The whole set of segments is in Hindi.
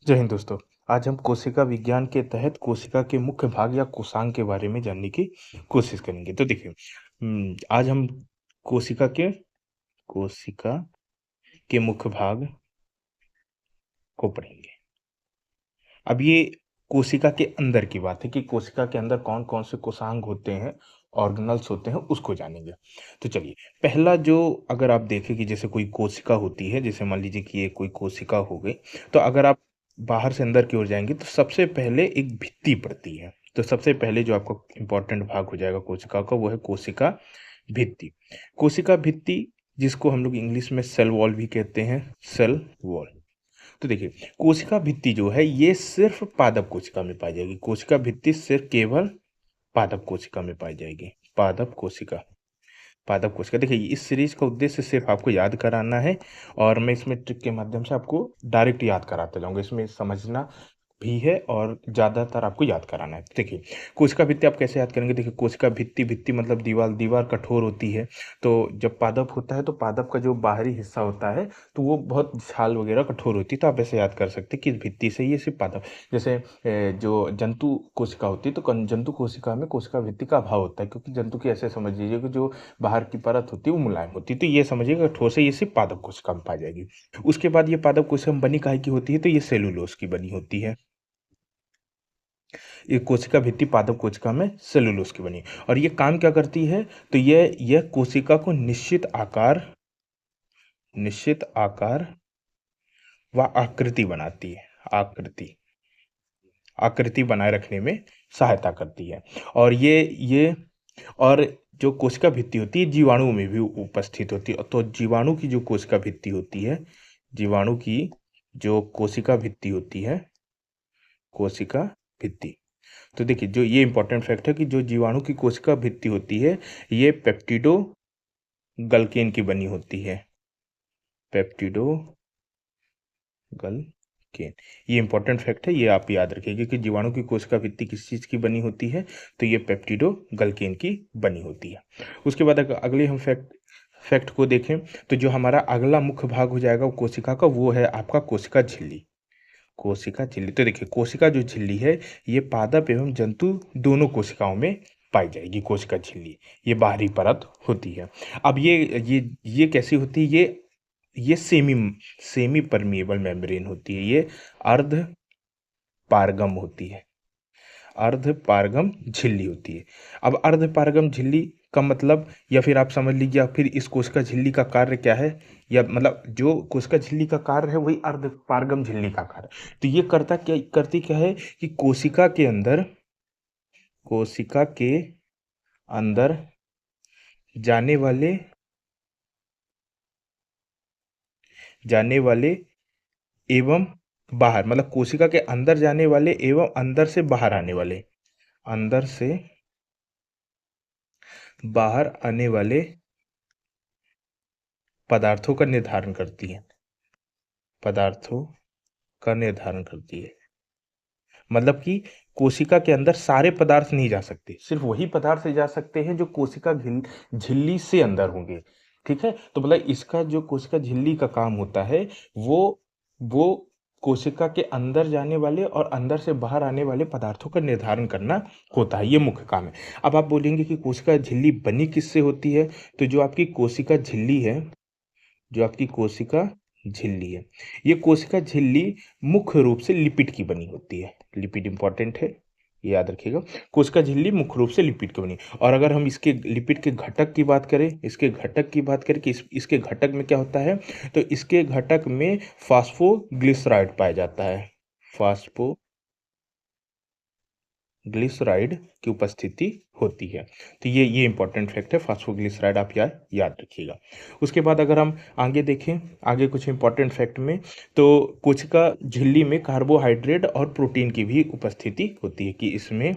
जय हिंद दोस्तों। आज हम कोशिका विज्ञान के तहत कोशिका के मुख्य भाग या कोशांग के बारे में जानने की कोशिश करेंगे। तो देखिए, आज हम कोशिका के कोशिका के मुख्य भाग को पढ़ेंगे। अब ये कोशिका के अंदर की बात है कि कोशिका के अंदर कौन-कौन से कोशांग होते हैं, ऑर्गेनल्स होते हैं, उसको जानेंगे। तो चलिए, पहला जो अगर आप देखें कि जैसे कोई कोशिका होती है, जैसे मान लीजिए कि ये कोई कोशिका हो गई, तो अगर आप बाहर से अंदर की ओर जाएँगे तो सबसे पहले एक भित्ति पड़ती है। तो सबसे पहले जो आपका इम्पोर्टेंट भाग हो जाएगा कोशिका का, वो है कोशिका भित्ति। कोशिका भित्ति जिसको हम लोग इंग्लिश में सेल वॉल भी कहते हैं, सेल वॉल। तो देखिए, कोशिका भित्ति जो है ये सिर्फ पादप कोशिका में पाई जाएगी। कोशिका भित्ति सिर्फ केवल पादप कोशिका में पाई जाएगी। पादप कोशिका देखिए, इस सीरीज का उद्देश्य सिर्फ आपको याद कराना है और मैं इसमें ट्रिक के माध्यम से आपको डायरेक्ट याद कराता जाऊंगा। इसमें समझना भी है और ज़्यादातर आपको याद कराना है। देखिए, कोशिका भित्ति आप कैसे याद करेंगे? देखिए, कोशिका भित्ति भित्ति मतलब दीवार, दीवार कठोर होती है। तो जब पादप होता है तो पादप का जो बाहरी हिस्सा होता है तो वो बहुत छाल वगैरह कठोर होती है। तो आप ऐसे याद कर सकते हैं कि भित्ति से ये सिर्फ पादप, जैसे जो जंतु कोशिका होती है तो जंतु कोशिका में कोशिका भित्ति का अभाव होता है, क्योंकि जंतु की ऐसे समझ लीजिए कि जो बाहर की परत होती है वो मुलायम होती है। तो ये समझिएगा कठोर से ये सिर्फ पादप कोशिका में पाई जाएगी। उसके बाद ये पादप कोशिका में बनी काहे की होती है? तो ये सेलुलोज की बनी होती है। ये कोशिका भित्ति पादप कोशिका में सेलुलोज की बनी और ये काम क्या करती है? तो यह कोशिका को निश्चित आकार व आकृति बनाती है। आकृति बनाए रखने में सहायता करती है। और ये और जो कोशिका भित्ति होती है जीवाणु में भी उपस्थित होती है। तो जीवाणु की जो कोशिका भित्ति होती है, जीवाणु की जो कोशिका भित्ति होती है, कोशिका भित्ति, तो देखिए, जो ये इंपॉर्टेंट फैक्ट है कि जो जीवाणु की कोशिका भित्ति होती है ये पेप्टिडो गल्केन की बनी होती है। पेप्टिडो गल्केन, ये इंपॉर्टेंट फैक्ट है, ये आप याद रखिएगा कि जीवाणु की कोशिका भित्ति किस चीज़ की बनी होती है? तो ये पेप्टिडो गल्केन की बनी होती है। उसके बाद अगर अगले हम फैक्ट को देखें तो जो हमारा अगला मुख्य भाग हो जाएगा कोशिका का, वो है आपका कोशिका झिल्ली। कोशिका झिल्ली, तो देखिए, कोशिका जो झिल्ली है ये पादप एवं जंतु दोनों कोशिकाओं में पाई जाएगी। कोशिका झिल्ली ये बाहरी परत होती है। अब ये कैसी होती है? ये सेमी परमिएबल मेम्ब्रेन होती है। ये अर्ध पारगम होती है, अर्ध पारगम झिल्ली होती है। अब अर्ध पारगम झिल्ली का मतलब, या फिर आप समझ लीजिए, या फिर इस कोशिका झिल्ली का कार्य क्या है, या मतलब जो कोशिका झिल्ली का कार्य है वही अर्ध पारगम झिल्ली का कार्य। तो ये करती क्या है कि कोशिका के अंदर जाने वाले एवं बाहर, मतलब कोशिका के अंदर जाने वाले एवं अंदर से बाहर आने वाले, अंदर से बाहर आने वाले पदार्थों का निर्धारण करती है। पदार्थों का निर्धारण करती है मतलब कि कोशिका के अंदर सारे पदार्थ नहीं जा सकते, सिर्फ वही पदार्थ जा सकते हैं जो कोशिका झिल्ली से अंदर होंगे। ठीक है, तो मतलब इसका जो कोशिका झिल्ली का काम होता है वो कोशिका के अंदर जाने वाले और अंदर से बाहर आने वाले पदार्थों का निर्धारण करना होता है, ये मुख्य काम है। अब आप बोलेंगे कि कोशिका झिल्ली बनी किससे होती है? तो जो आपकी कोशिका झिल्ली है, जो आपकी कोशिका झिल्ली है, ये कोशिका झिल्ली मुख्य रूप से लिपिड की बनी होती है। लिपिड इंपॉर्टेंट है, ये याद रखिएगा। कोशिका झिल्ली मुख्य रूप से लिपिड की बनी। और अगर हम इसके लिपिड के घटक की बात करें, कि इसके घटक में क्या होता है, तो इसके घटक में फास्फोग्लिसराइड पाया जाता है। फास्फोग्लिसराइड की उपस्थिति होती है। तो ये इंपॉर्टेंट फैक्ट है, फास्फोग्लिसराइड आप याद रखिएगा। उसके बाद अगर हम आगे देखें, आगे कुछ इंपॉर्टेंट फैक्ट में, तो कोशिका झिल्ली में कार्बोहाइड्रेट और प्रोटीन की भी उपस्थिति होती है, कि इसमें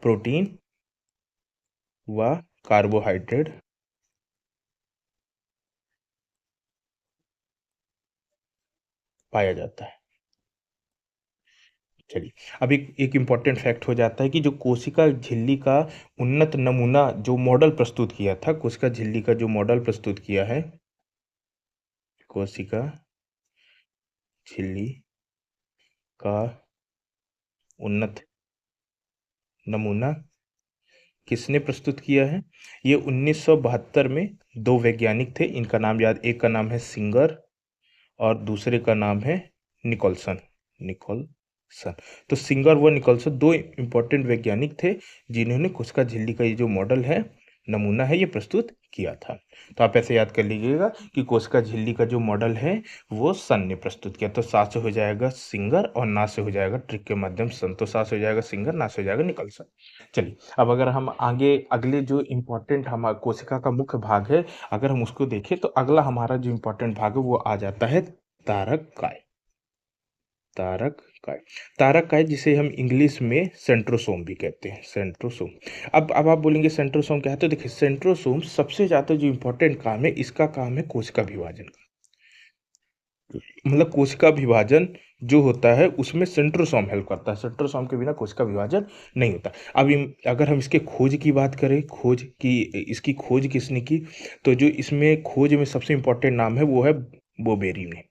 प्रोटीन व कार्बोहाइड्रेट पाया जाता है। चलिए, अब एक इम्पॉर्टेंट फैक्ट हो जाता है कि जो कोशिका झिल्ली का उन्नत नमूना जो मॉडल प्रस्तुत किया था, कोशिका झिल्ली का जो मॉडल प्रस्तुत किया है, कोशिका झिल्ली का उन्नत नमूना किसने प्रस्तुत किया है? ये 1972 में दो वैज्ञानिक थे, इनका नाम याद, एक का नाम है सिंगर और दूसरे का नाम है निकोलसन। निकोलसन। तो सिंगर व निकोलसन दो इंपॉर्टेंट वैज्ञानिक थे जिन्होंने कोशिका झिल्ली का ये जो मॉडल है, नमूना है, ये प्रस्तुत किया था। तो आप ऐसे याद कर लीजिएगा कि कोशिका झिल्ली का जो मॉडल है वो सन ने प्रस्तुत किया। तो सा से हो जाएगा सिंगर और ना से हो जाएगा ट्रिक के माध्यम सन। तो सा से हो जाएगा सिंगर, ना से हो जाएगा निकोलसन। चलिए अब अगर हम आगे अगले जो इम्पोर्टेंट हम कोशिका का मुख्य भाग है, अगर हम उसको देखें तो अगला हमारा जो इम्पोर्टेंट भाग है वो आ जाता है तारक काय। तारक काय। तारक काय जिसे हम इंग्लिश में सेंट्रोसोम भी कहते हैं, सेंट्रोसोम। अब आप बोलेंगे सेंट्रोसोम क्या है? तो देखिए सेंट्रोसोम सबसे ज़्यादा जो इम्पोर्टेंट काम है, इसका काम है कोशिका विभाजन का। मतलब कोशिका विभाजन जो होता है उसमें सेंट्रोसोम हेल्प करता है। सेंट्रोसोम के बिना कोशिका विभाजन नहीं होता। अब अगर हम इसके खोज की बात करें, खोज की, इसकी खोज किसने की? तो जो इसमें खोज में सबसे इम्पोर्टेंट नाम है वो है बोबेरी ने।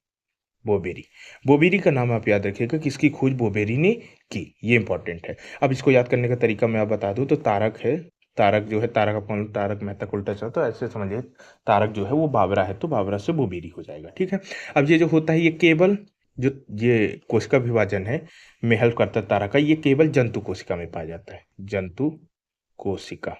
बोबेरी। बोबेरी का नाम आप याद रखिएगा, किसकी खोज बोबेरी ने की, ये इंपॉर्टेंट है। अब इसको याद करने का तरीका मैं आप बता दूं तो तारक है, तारक जो है, तारक अपन तारक मेहता का उल्टा चश्मा, तो ऐसे समझिए तारक जो है वो बाबरा है, तो बाबरा से बोबेरी हो जाएगा। ठीक है। अब ये जो होता है ये केवल जो ये कोशिका विभाजन है में हेल्प करता है तारक का, ये केवल जंतु कोशिका में पाया जाता है, जंतु कोशिका।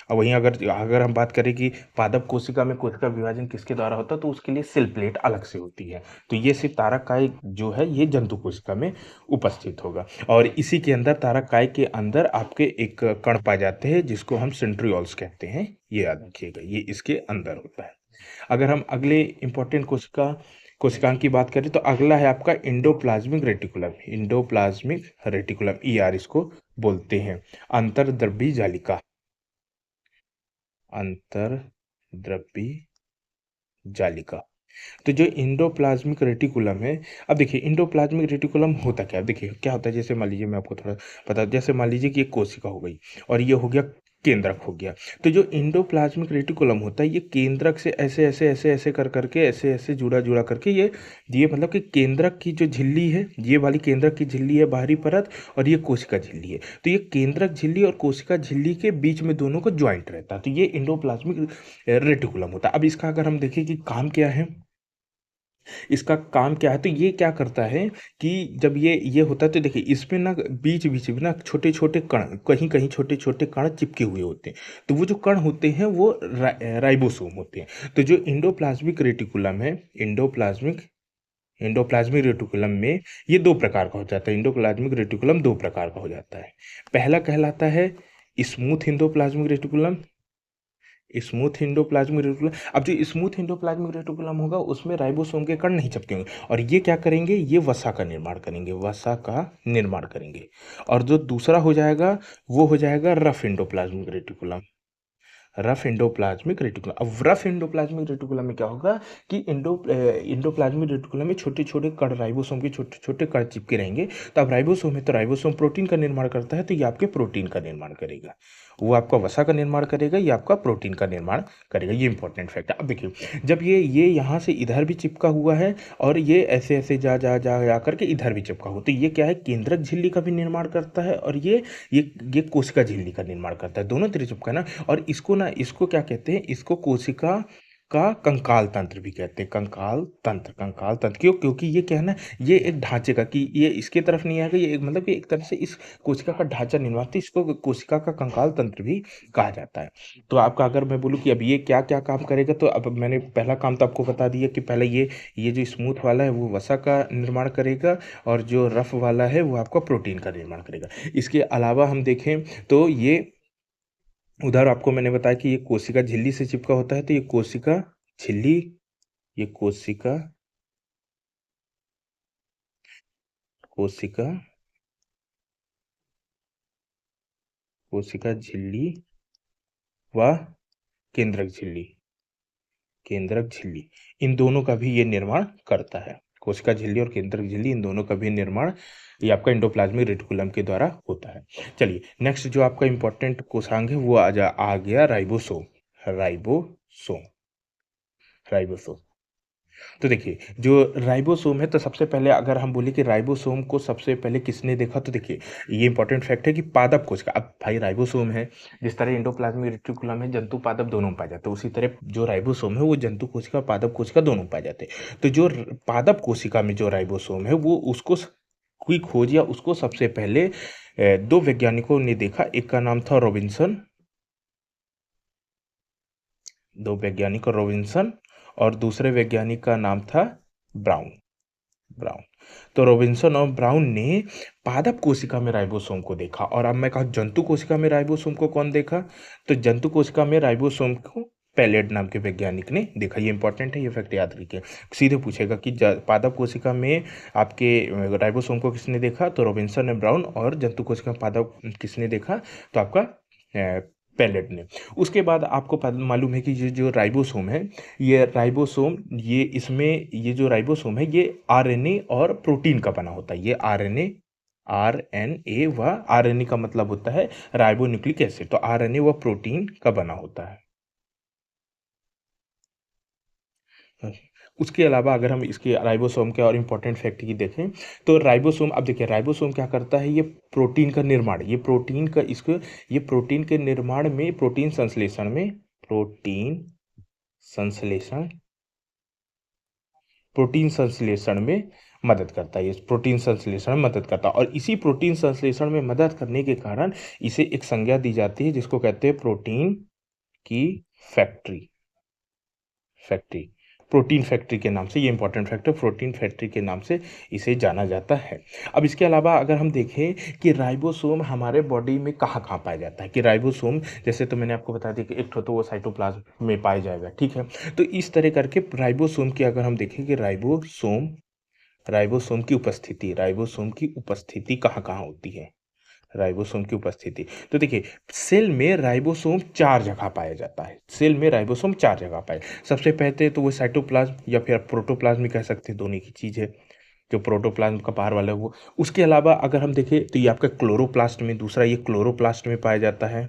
और वहीं अगर अगर हम बात करें कि पादप कोशिका में कोशिका विभाजन किसके द्वारा होता है, तो उसके लिए सेल प्लेट अलग से होती है। तो ये सिर्फ तारक काय जो है ये जंतु कोशिका में उपस्थित होगा। और इसी के अंदर तारक काय के अंदर आपके एक कण पाए जाते हैं जिसको हम सेंट्रियोल्स कहते हैं, ये याद रखिएगा, ये इसके अंदर होता है। अगर हम अगले इंपॉर्टेंट कोशिकांग की बात करें तो अगला है आपका endoplasmic reticulum. Endoplasmic reticulum, ER इसको बोलते हैं। अंतर्द्रव्यी जालिका, अंतर्द्रव्यी जालिका। तो जो इंडोप्लाज्मिक रेटिकुलम है, अब देखिए इंडोप्लाज्मिक रेटिकुलम होता क्या है? देखिए क्या होता है, जैसे मान लीजिए मैं आपको थोड़ा बता, जैसे मान लीजिए कि एक कोशिका हो गई और ये हो गया केंद्रक हो गया। तो जो इंडोप्लाज्मिक रेटिकुलम होता है ये केंद्रक से ऐसे ऐसे ऐसे ऐसे कर करके ऐसे ऐसे जुड़ा जुड़ा करके ये मतलब कि केंद्रक की जो झिल्ली है, ये वाली केंद्रक की झिल्ली है बाहरी परत, और ये कोशिका झिल्ली है। तो ये केंद्रक झिल्ली और कोशिका झिल्ली के बीच में दोनों का ज्वाइंट रहता है, तो ये इंडोप्लाज्मिक रेटिकुलम होता है। अब इसका अगर हम देखें कि काम क्या है, इसका काम क्या है, तो ये क्या करता है कि जब ये होता है तो देखिए इसमें ना बीच बीच में ना छोटे छोटे कण, कहीं कहीं छोटे छोटे कण चिपके हुए होते हैं। तो वो जो कण होते हैं वो राइबोसोम होते हैं। तो जो इंडोप्लाज्मिक रेटिकुलम है, इंडोप्लाज्मिक रेटिकुलम में ये दो प्रकार का हो जाता है। इंडोप्लाज्मिक रेटिकुलम दो प्रकार का हो जाता है। पहला कहलाता है smooth endoplasmic reticulum, smooth endoplasmic reticulum. अब जो स्मूथ इंडोप्लाज्मिक रेटिकुलम होगा उसमें राइबोसोम के कण नहीं चिपकेंगे, और ये क्या करेंगे, ये वसा का निर्माण करेंगे, वसा का निर्माण करेंगे। और जो दूसरा हो जाएगा वो हो जाएगा rough endoplasmic reticulum, rough endoplasmic reticulum. अब रफ इंडोप्लाज्मिक रेटिकुलम में क्या होगा कि इंडोप्लाज्मिक रेटिकुलम में छोटे छोटे कण, राइबोसोम के छोटे छोटे कण चिपके रहेंगे। तो अब राइबोसोम है तो राइबोसोम प्रोटीन का निर्माण करता है, तो ये आपके प्रोटीन का निर्माण करेगा, वो आपका वसा का निर्माण करेगा, ये आपका प्रोटीन का निर्माण करेगा। ये इंपॉर्टेंट फैक्ट है। अब देखिए जब ये यहाँ से इधर भी चिपका हुआ है और ये ऐसे ऐसे जा जा जा जा करके इधर भी चिपका हुआ, तो ये क्या है, केंद्रक झिल्ली का भी निर्माण करता है और ये कोशिका झिल्ली का निर्माण करता है, दोनों तरह चिपका ना। और इसको क्या कहते हैं, इसको कोशिका का कंकाल तंत्र भी कहते हैं, कंकाल तंत्र, कंकाल तंत्र। क्यों? क्योंकि ये क्या है ना, ये एक ढांचे का, कि ये इसके तरफ नहीं आएगा, ये एक मतलब कि एक तरह से इस कोशिका का ढांचा निर्माण, तो इसको कोशिका का कंकाल तंत्र भी कहा जाता है। तो आपका अगर मैं बोलूँ कि अब ये क्या क्या काम करेगा, तो अब मैंने पहला काम तो आपको बता दिया कि पहले ये जो स्मूथ वाला है वो वसा का निर्माण करेगा, और जो रफ वाला है वो आपका प्रोटीन का निर्माण करेगा। इसके अलावा हम देखें तो ये उधर आपको मैंने बताया कि ये कोशिका झिल्ली से चिपका होता है, तो ये कोशिका झिल्ली, ये कोशिका कोशिका कोशिका झिल्ली व केंद्रक झिल्ली, केंद्रक झिल्ली, इन दोनों का भी ये निर्माण करता है। कोशिका झिल्ली और केंद्रक झिल्ली, इन दोनों का भी निर्माण ये आपका इंडोप्लाज्मिक रेटिकुलम के द्वारा होता है। चलिए नेक्स्ट जो आपका इंपॉर्टेंट कोशांग है वो आ गया राइबोसोम, राइबोसोम, राइबोसोम। तो देखिए, जो राइबोसोम है तो सबसे पहले अगर हम बोले कि राइबोसोम को सबसे पहले किसने देखा तो देखिए, ये इंपॉर्टेंट फैक्ट है कि पादप कोशिका अब भाई राइबोसोम है, जिस तरह एंडोप्लाज्मिक रेटिकुलम है जंतु पादप दोनों में पाए जाते हैं, उसी तरह जो राइबोसोम है वो जंतु कोशिका और पादप कोशिका दोनों में पाए जाते हैं। तो जो पादप कोशिका में जो राइबोसोम है वो उसको की खोज या उसको सबसे पहले दो वैज्ञानिकों ने देखा, एक का नाम था रॉबिन्सन, दो वैज्ञानिक रॉबिन्सन, और दूसरे वैज्ञानिक का नाम था ब्राउन। ब्राउन। तो रॉबिन्सन और ब्राउन ने पादप कोशिका में राइबोसोम को देखा, और अब मैं कहूँ जंतु कोशिका में राइबोसोम को कौन देखा, तो जंतु कोशिका में राइबोसोम को पैलेट नाम के वैज्ञानिक ने देखा। ये इंपॉर्टेंट है, ये फैक्ट याद रखिए। सीधे पूछेगा कि पादप कोशिका में आपके राइबोसोम को किसने देखा, तो रॉबिन्सन ने ब्राउन, और जंतु कोशिका में पादप किसने देखा, तो आपका पैलेट ने। उसके बाद आपको मालूम है कि ये जो राइबोसोम है, ये राइबोसोम ये इसमें ये जो राइबोसोम है ये आरएनए और प्रोटीन का बना होता है। ये आरएनए आरएनए व आरएनए का मतलब होता है राइबो न्यूक्लिक एसिड, तो आरएनए व प्रोटीन का बना होता है। उसके अलावा अगर हम इसके राइबोसोम के और इम्पोर्टेंट फैक्ट की देखें तो राइबोसोम, अब देखिए राइबोसोम क्या करता है, ये प्रोटीन का निर्माण, ये प्रोटीन का इसको ये प्रोटीन के निर्माण में प्रोटीन संश्लेषण प्रोटीन संश्लेषण में मदद करता है। ये प्रोटीन संश्लेषण में मदद करता है, और इसी प्रोटीन संश्लेषण में मदद करने के कारण इसे एक संज्ञा दी जाती है जिसको कहते हैं प्रोटीन की फैक्ट्री। फैक्ट्री प्रोटीन फैक्ट्री के नाम से, ये इंपॉर्टेंट फैक्टर प्रोटीन फैक्ट्री के नाम से इसे जाना जाता है। अब इसके अलावा अगर हम देखें कि राइबोसोम हमारे बॉडी में कहाँ कहाँ पाया जाता है, कि राइबोसोम जैसे तो मैंने आपको बता दिया कि एक तो वो साइटोप्लाज्म में पाया जाएगा, ठीक है। तो इस तरह करके राइबोसोम की अगर हम देखें कि राइबोसोम की उपस्थिति कहाँ कहाँ होती है, राइबोसोम की उपस्थिति। तो देखिए सेल में राइबोसोम 4 जगह पाया जाता है, सेल में राइबोसोम 4 जगह पाए। सबसे पहले तो वो साइटोप्लाज्म या फिर प्रोटोप्लाज्म भी कह सकते हैं, दोनों की चीज़ है। जो प्रोटोप्लाज्म का बाहर वाला है वो। उसके अलावा अगर हम देखें तो ये आपका क्लोरोप्लास्ट में, दूसरा ये क्लोरोप्लास्ट में पाया जाता है।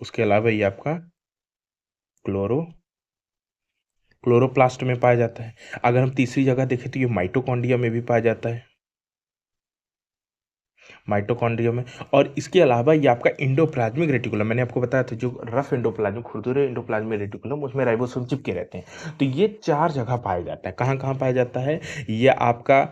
उसके अलावा ये आपका क्लोरोप्लास्ट में पाया जाता है। अगर हम तीसरी जगह देखें तो ये माइटोकॉन्ड्रिया में भी पाया जाता है, माइटोकॉन्ड्रिया में। और इसके अलावा ये आपका एंडोप्लाज्मिक रेटिकुलम, मैंने आपको बताया था जो रफ एंडोप्लाज्मिक खुरदुरे एंडोप्लाज्मिक रेटिकुलम उसमें राइबोसोम चिपके रहते हैं। तो ये 4 जगह पाया जाता है। कहाँ कहाँ पाया जाता है, ये आपका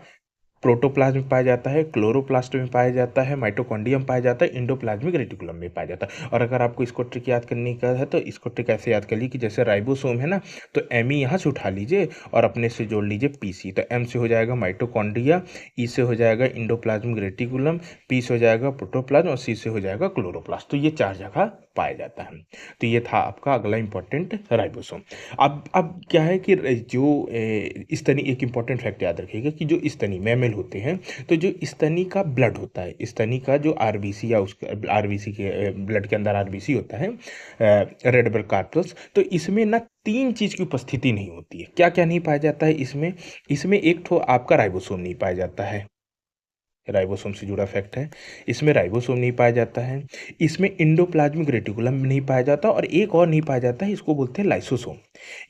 प्रोटोप्लाज्म में पाया जाता है, क्लोरोप्लास्ट में पाया जाता है, माइटोकॉन्ड्रियम पाया जाता है, एंडोप्लाज्मिक रेटिकुलम में पाया जाता है। और अगर आपको इसको ट्रिक याद करने का है तो इसको ट्रिक ऐसे याद कर लीजिए कि जैसे राइबोसोम है ना, तो एम ई यहाँ से उठा लीजिए और अपने से जोड़ लीजिए पी सी। तो एम से हो जाएगा माइटोकॉन्ड्रिया, ई से हो जाएगा एंडोप्लाज्मिक रेटिकुलम, पी से हो जाएगा प्रोटोप्लाज्म, और सी से हो जाएगा क्लोरोप्लास्ट। तो ये 4 जगह पाया जाता है। तो ये था आपका अगला इंपॉर्टेंट राइबोसोम। अब क्या है कि जो स्तनी, एक इंपॉर्टेंट फैक्ट याद रखिएगा कि जो स्तनी मैमल होते हैं, तो जो स्तनी का ब्लड होता है, स्तनी का जो आरबीसी या उसका आरबीसी के ब्लड के अंदर आरबीसी होता है, रेड ब्लड कार्टल्स, तो इसमें ना 3 चीज़ की उपस्थिति नहीं होती है। क्या क्या नहीं पाया जाता है इसमें, इसमें एक तो आपका राइबोसोम नहीं पाया जाता है, राइबोसोम से जुड़ा फैक्ट है। इसमें राइबोसोम नहीं पाया जाता है, इसमें एंडोप्लाज्मिक रेटिकुलम नहीं पाया जाता, और एक और नहीं पाया जाता है, इसको बोलते हैं लाइसोसोम।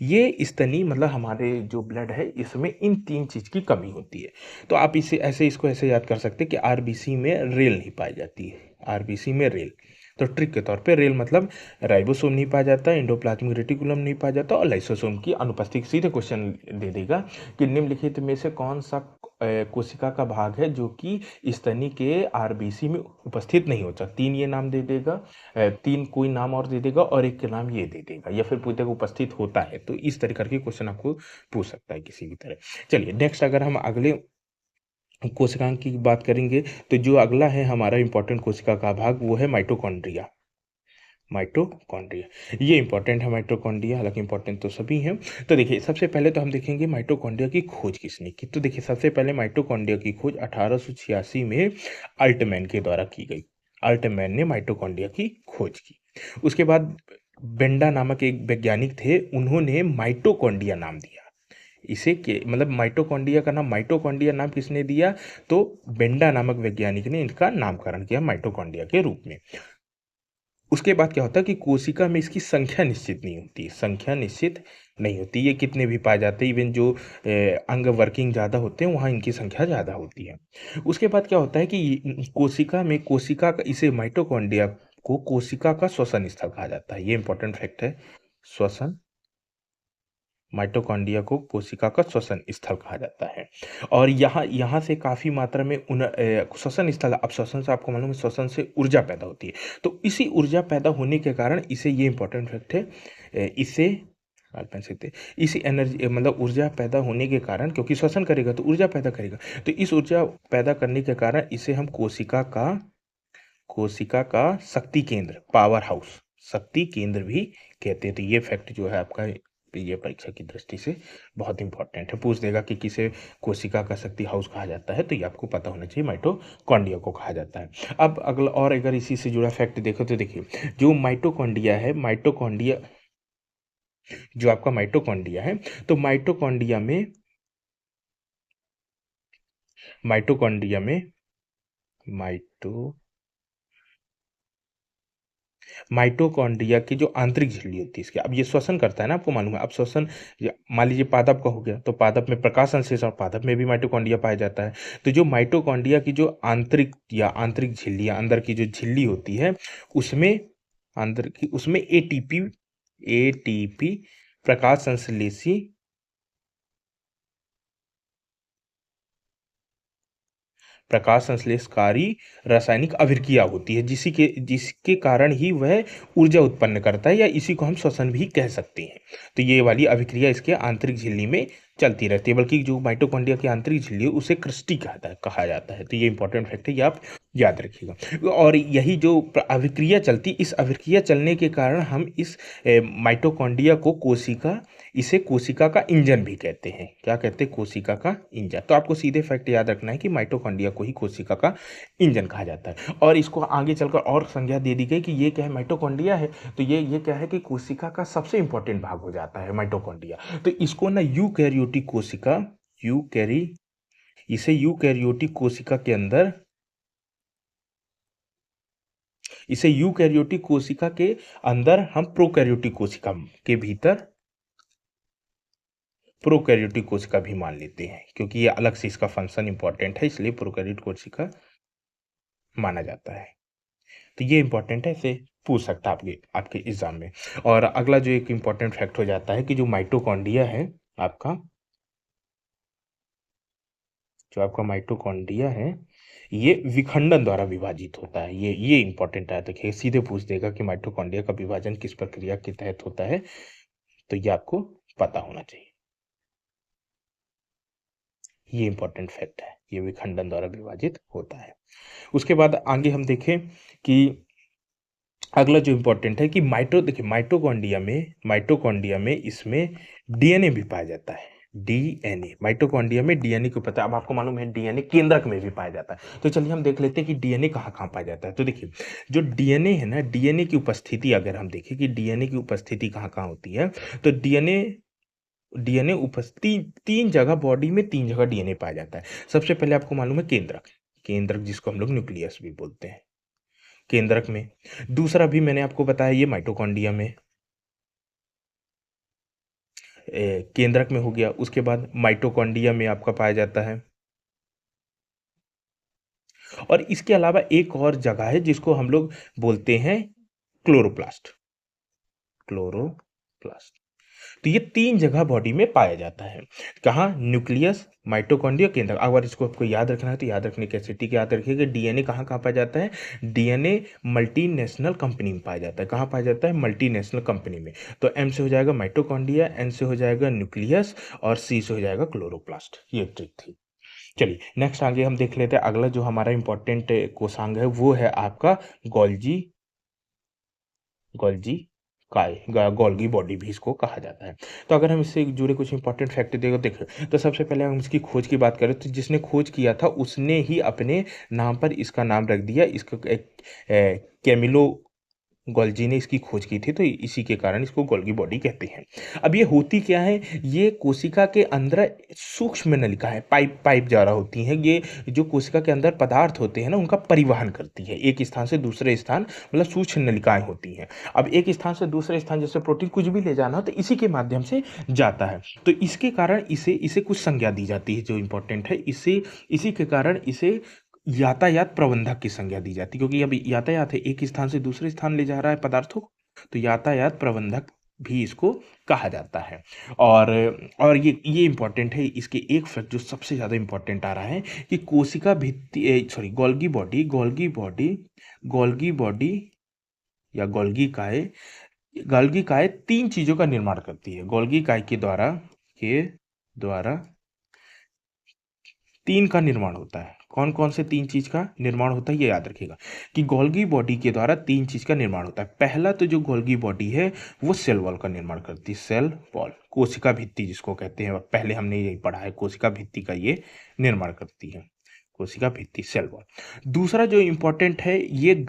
ये स्तनी मतलब हमारे जो ब्लड है इसमें इन 3 चीज़ की कमी होती है। तो आप इसे ऐसे इसको ऐसे याद कर सकते हैं कि आरबीसी में रेल नहीं पाई जाती है, आरबीसी में रेल। तो ट्रिक के तौर पे रेल मतलब राइबोसोम नहीं पाया जाता, एंडोप्लाज्मिक रेटिकुलम नहीं पाया जाता, और लाइसोसोम की अनुपस्थिति। सीधे क्वेश्चन दे देगा कि निम्नलिखित में से कौन सा कोशिका का भाग है जो कि स्तनी के आरबीसी में उपस्थित नहीं होता। 3 ये नाम दे देगा, 3 कोई नाम और दे देगा, और एक के नाम ये दे देगा, या फिर पूछेगा उपस्थित होता है। तो इस तरह करके क्वेश्चन आपको पूछ सकता है किसी भी तरह। चलिए नेक्स्ट अगर हम अगले कोशिकांग की बात करेंगे तो जो अगला है हमारा इंपॉर्टेंट कोशिका का भाग वो है माइटोकॉन्ड्रिया। माइटोकॉन्ड्रिया ये इंपॉर्टेंट है, माइटोकॉन्ड्रिया, हालांकि इंपॉर्टेंट तो सभी हैं। तो देखिए सबसे पहले तो हम देखेंगे माइटोकॉन्ड्रिया की खोज किसने की। तो देखिए सबसे पहले माइटोकॉन्ड्रिया की खोज 1886 में अल्टमैन के द्वारा की गई। अल्टमैन ने माइटोकॉन्ड्रिया की खोज की। उसके बाद बेंडा नामक एक वैज्ञानिक थे, उन्होंने माइटोकॉन्ड्रिया नाम दिया इसे, के मतलब माइटोकॉन्ड्रिया का नाम, माइटोकॉन्ड्रिया नाम किसने दिया, तो बेंडा नामक वैज्ञानिक ने इनका नामकरण किया माइटोकॉन्ड्रिया के रूप में। उसके बाद क्या होता है कि कोशिका में इसकी संख्या निश्चित नहीं होती, संख्या निश्चित नहीं होती। ये कितने भी पाए जाते हैं, इवन जो अंग वर्किंग ज़्यादा होते हैं, वहाँ इनकी संख्या ज़्यादा होती है। उसके बाद क्या होता है कि कोशिका में कोशिका का इसे माइटोकॉन्ड्रिया को कोशिका का श्वसन स्थल कहा जाता है। ये इंपॉर्टेंट फैक्ट है। श्वसन माइटोकॉन्ड्रिया को कोशिका का श्वसन स्थल कहा जाता है। और यहाँ यहाँ से काफ़ी मात्रा में श्वसन स्थल, अब श्वसन से आपको मालूम है, श्वसन से ऊर्जा पैदा होती है। तो इसी ऊर्जा पैदा होने के कारण इसे, ये इंपॉर्टेंट फैक्ट है, इसे आप कह सकते हैं, इसी एनर्जी मतलब ऊर्जा पैदा होने के कारण, क्योंकि श्वसन करेगा तो ऊर्जा पैदा करेगा, तो इस ऊर्जा पैदा करने के कारण इसे हम कोशिका का शक्ति केंद्र, पावर हाउस, शक्ति केंद्र भी कहते हैं। तो ये फैक्ट जो है आपका, ये परीक्षा की दृष्टि से बहुत इंपॉर्टेंट है। पूछ देगा कि किसे कोशिका का शक्ति हाउस कहा जाता है, तो ये आपको पता होना चाहिए, माइटोकॉन्ड्रिया को कहा जाता है। अब अगला, और अगर इसी से जुड़ा फैक्ट देखो तो देखिए, जो माइटोकॉन्ड्रिया है, माइटोकॉन्ड्रिया, जो आपका माइटोकॉन्ड्रिया है, तो माइटोकॉन्ड्रिया में माइटो माइटोकॉन्ड्रिया की जो आंतरिक झिल्ली होती है इसकी, अब ये श्वसन करता है ना, आपको मालूम है। अब श्वसन, मान लीजिए पादप का हो गया, तो पादप में प्रकाश संश्लेषण, पादप में भी माइटोकॉन्ड्रिया पाया जाता है। तो जो माइटोकॉन्ड्रिया की जो आंतरिक झिल्ली, अंदर की जो झिल्ली होती है, उसमें अंदर की, उसमें एटीपी प्रकाश संश्लेषी प्रकाश संश्लेषकारी रासायनिक अभिक्रिया होती है, जिसके कारण ही वह ऊर्जा उत्पन्न करता है, या इसी को हम श्वसन भी कह सकते हैं। तो ये वाली अभिक्रिया इसके आंतरिक झिल्ली में चलती रहती है, बल्कि जो माइटोकॉन्ड्रिया की आंतरिक झिल्ली है उसे क्रिस्टी कहा जाता है। तो ये इंपॉर्टेंट फैक्ट है, ये आप याद रखिएगा। और यही जो अभिक्रिया चलती, इस अभिक्रिया चलने के कारण हम इस माइटोकॉन्ड्रिया को इसे कोशिका का इंजन भी कहते हैं। क्या कहते हैं? कोशिका का इंजन। तो आपको सीधे फैक्ट याद रखना है कि माइटोकॉन्ड्रिया को ही कोशिका का इंजन कहा जाता है। और इसको आगे चलकर और संज्ञा दे दी गई कि ये क्या है, माइटोकॉन्ड्रिया है, तो ये क्या है कि कोशिका का सबसे इंपॉर्टेंट भाग हो जाता है माइटोकॉन्ड्रिया। तो इसको ना यूकैरियोटिक कोशिका, यूकैरियोटिक कोशिका के अंदर, इसे यूकैरियोटिक कोशिका के अंदर हम प्रोकैरियोटिक कोशिका के भीतर प्रोकैरियोटिक कोशिका भी मान लेते हैं, क्योंकि ये अलग से इसका फंक्शन इंपॉर्टेंट है, इसलिए प्रोकैरियोटिक कोशिका माना जाता है। तो ये इंपॉर्टेंट है, इसे पूछ सकता है आपके आपके एग्जाम में। और अगला जो एक इंपॉर्टेंट फैक्ट हो जाता है कि जो माइटोकॉन्ड्रिया है आपका, जो आपका माइटोकॉन्ड्रिया है, ये विखंडन द्वारा विभाजित होता है। ये इंपॉर्टेंट है, देखिए सीधे पूछ देगा कि माइटोकॉन्ड्रिया का विभाजन किस प्रक्रिया के तहत होता है, तो ये आपको पता होना चाहिए। ये इंपॉर्टेंट फैक्ट है, ये विखंडन द्वारा विभाजित होता है। उसके बाद आगे हम देखें कि अगला जो इंपॉर्टेंट है कि देखिए माइटोकॉन्ड्रिया में इसमें डीएनए भी पाया जाता है। डीएनए, माइटोकॉन्ड्रिया में डीएनए को पता है। अब आपको मालूम है डीएनए केंद्रक में भी पाया जाता है। तो चलिए हम देख लेते हैं कि डीएनए कहाँ कहाँ पाया जाता है। तो देखिए, जो डीएनए है ना, डीएनए की उपस्थिति अगर हम देखें कि डीएनए की उपस्थिति कहाँ कहाँ होती है, तो डीएनए डीएनए उपस्थिति तीन जगह, बॉडी में तीन जगह डीएनए पाया जाता है। सबसे पहले आपको मालूम है केंद्रक, केंद्रक जिसको हम लोग न्यूक्लियस भी बोलते हैं, केंद्रक में। दूसरा भी मैंने आपको बताया, ये माइटोकॉन्ड्रिया में केंद्रक में हो गया। उसके बाद माइटोकॉन्ड्रिया में आपका पाया जाता है। और इसके अलावा एक और जगह है जिसको हम लोग बोलते हैं क्लोरोप्लास्ट, क्लोरोप्लास्ट। तो ये तीन जगह बॉडी में पाया जाता है। कहाँ? न्यूक्लियस, माइटोकॉन्ड्रिया, केंद्रक। अगर इसको आपको याद रखना है तो याद रखने कैसे, ठीक है, याद रखिए कि डीएनए कहाँ कहाँ पाया जाता है, डीएनए मल्टीनेशनल कंपनी में पाया जाता है। कहाँ पाया जाता है? मल्टीनेशनल कंपनी में। तो एम से हो जाएगा माइटोकॉन्ड्रिया, एन से हो जाएगा न्यूक्लियस, और सी से हो जाएगा क्लोरोप्लास्ट। ये ट्रिक थी। चलिए नेक्स्ट आगे हम देख लेते हैं। अगला जो हमारा इंपॉर्टेंट कोशांग है वो है आपका गोल्जी गोल्जी गोल्गी बॉडी भी इसको कहा जाता है। तो अगर हम इससे जुड़े कुछ इंपॉर्टेंट फैक्ट देखो, तो सबसे पहले हम इसकी खोज की बात करें तो जिसने खोज किया था उसने ही अपने नाम पर इसका नाम रख दिया। इसको कैमिलो गोल्जी ने इसकी खोज की थी, तो इसी के कारण इसको गोल्गी बॉडी कहते हैं। अब ये होती क्या है, ये कोशिका के अंदर सूक्ष्म नलिका है, पाइप पाइप द्वारा होती हैं। ये जो कोशिका के अंदर पदार्थ होते हैं ना, उनका परिवहन करती है एक स्थान से दूसरे स्थान, मतलब सूक्ष्म नलिकाएं होती हैं। अब एक स्थान से दूसरे स्थान जैसे प्रोटीन कुछ भी ले जाना हो तो इसी के माध्यम से जाता है। तो इसके कारण इसे इसे कुछ संज्ञा दी जाती है जो इंपॉर्टेंट है। इसे इसी के कारण इसे यातायात प्रबंधक की संज्ञा दी जाती है, क्योंकि अभी यातायात है, एक स्थान से दूसरे स्थान ले जा रहा है पदार्थों को, तो यातायात प्रबंधक भी इसको कहा जाता है। और और ये इंपॉर्टेंट है। इसके एक फैक्ट जो सबसे ज़्यादा इंपॉर्टेंट आ रहा है कि कोशिका भित्ति, सॉरी, गोल्गी बॉडी या गोल्गी काय तीन चीज़ों का निर्माण करती है। गोल्गी काय के द्वारा तीन का निर्माण होता है। कौन कौन से तीन चीज का निर्माण होता है, ये याद रखिएगा कि गोल्गी बॉडी के द्वारा तीन चीज का निर्माण होता है। पहला तो जो गोल्गी बॉडी है वो सेल वॉल का निर्माण करती है, सेल वॉल, कोशिका भित्ति जिसको कहते हैं, पहले हमने यही पढ़ा है, कोशिका भित्ति का ये निर्माण करती है, कोशिका भित्ति, सेल वॉल। दूसरा जो इंपॉर्टेंट है, ये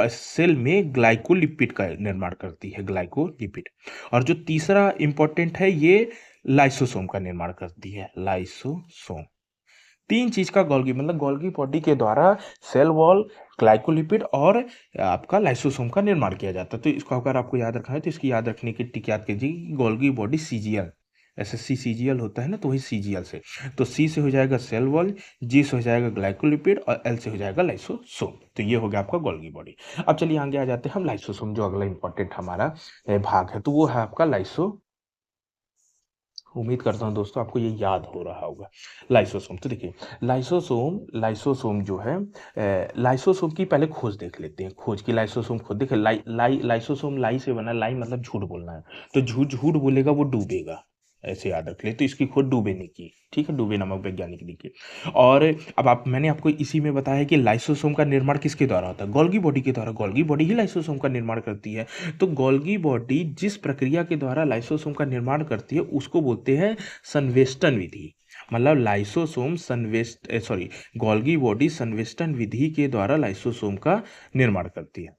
सेल में ग्लाइकोलिपिड का निर्माण करती है, ग्लाइकोलिपिड। और जो तीसरा इंपॉर्टेंट है, ये लाइसोसोम का निर्माण करती है, लाइसोसोम। तीन चीज का गोल्गी, मतलब गोल्गी बॉडी के द्वारा सेल वॉल, ग्लाइकोलिपिड और आपका लाइसोसोम का निर्माण किया जाता है। तो इसको अगर आपको याद रखना है तो इसकी याद रखने की टिक याद कीजिए, Golgi body CGL, SSC CGL होता है ना, तो वही सीजीएल से, तो सी से हो जाएगा सेल वॉल, जी से हो जाएगा ग्लाइकोलिपिड और एल से हो जाएगा लाइसोसोम। तो ये हो गया आपका गोल्गी बॉडी। अब चलिए आगे आ जाते हैं हम लाइसोसोम, जो अगला इंपॉर्टेंट हमारा भाग है, तो वो है आपका उम्मीद करता हूँ दोस्तों आपको ये याद हो रहा होगा, लाइसोसोम। तो देखिए, लाइसोसोम जो है, लाइसोसोम की पहले खोज देख लेते हैं। खोज की लाइसोसोम खोज देखिए, लाइसोसोम लाई से बना, लाई मतलब झूठ बोलना है, तो झूठ झूठ बोलेगा वो डूबेगा, ऐसे याद रख ले। तो इसकी खोज डूबे ने की, ठीक है, डूबे नामक वैज्ञानिक ने की। और अब मैंने आपको इसी में बताया कि लाइसोसोम का निर्माण किसके द्वारा होता है, गोल्गी बॉडी के द्वारा। गोल्गी बॉडी ही लाइसोसोम का निर्माण करती है। तो गोल्गी बॉडी जिस प्रक्रिया के द्वारा लाइसोसोम का निर्माण करती है उसको बोलते हैं संवेष्टन विधि। मतलब लाइसोसोम गोल्गी बॉडी संवेष्टन विधि के द्वारा लाइसोसोम का निर्माण करती है,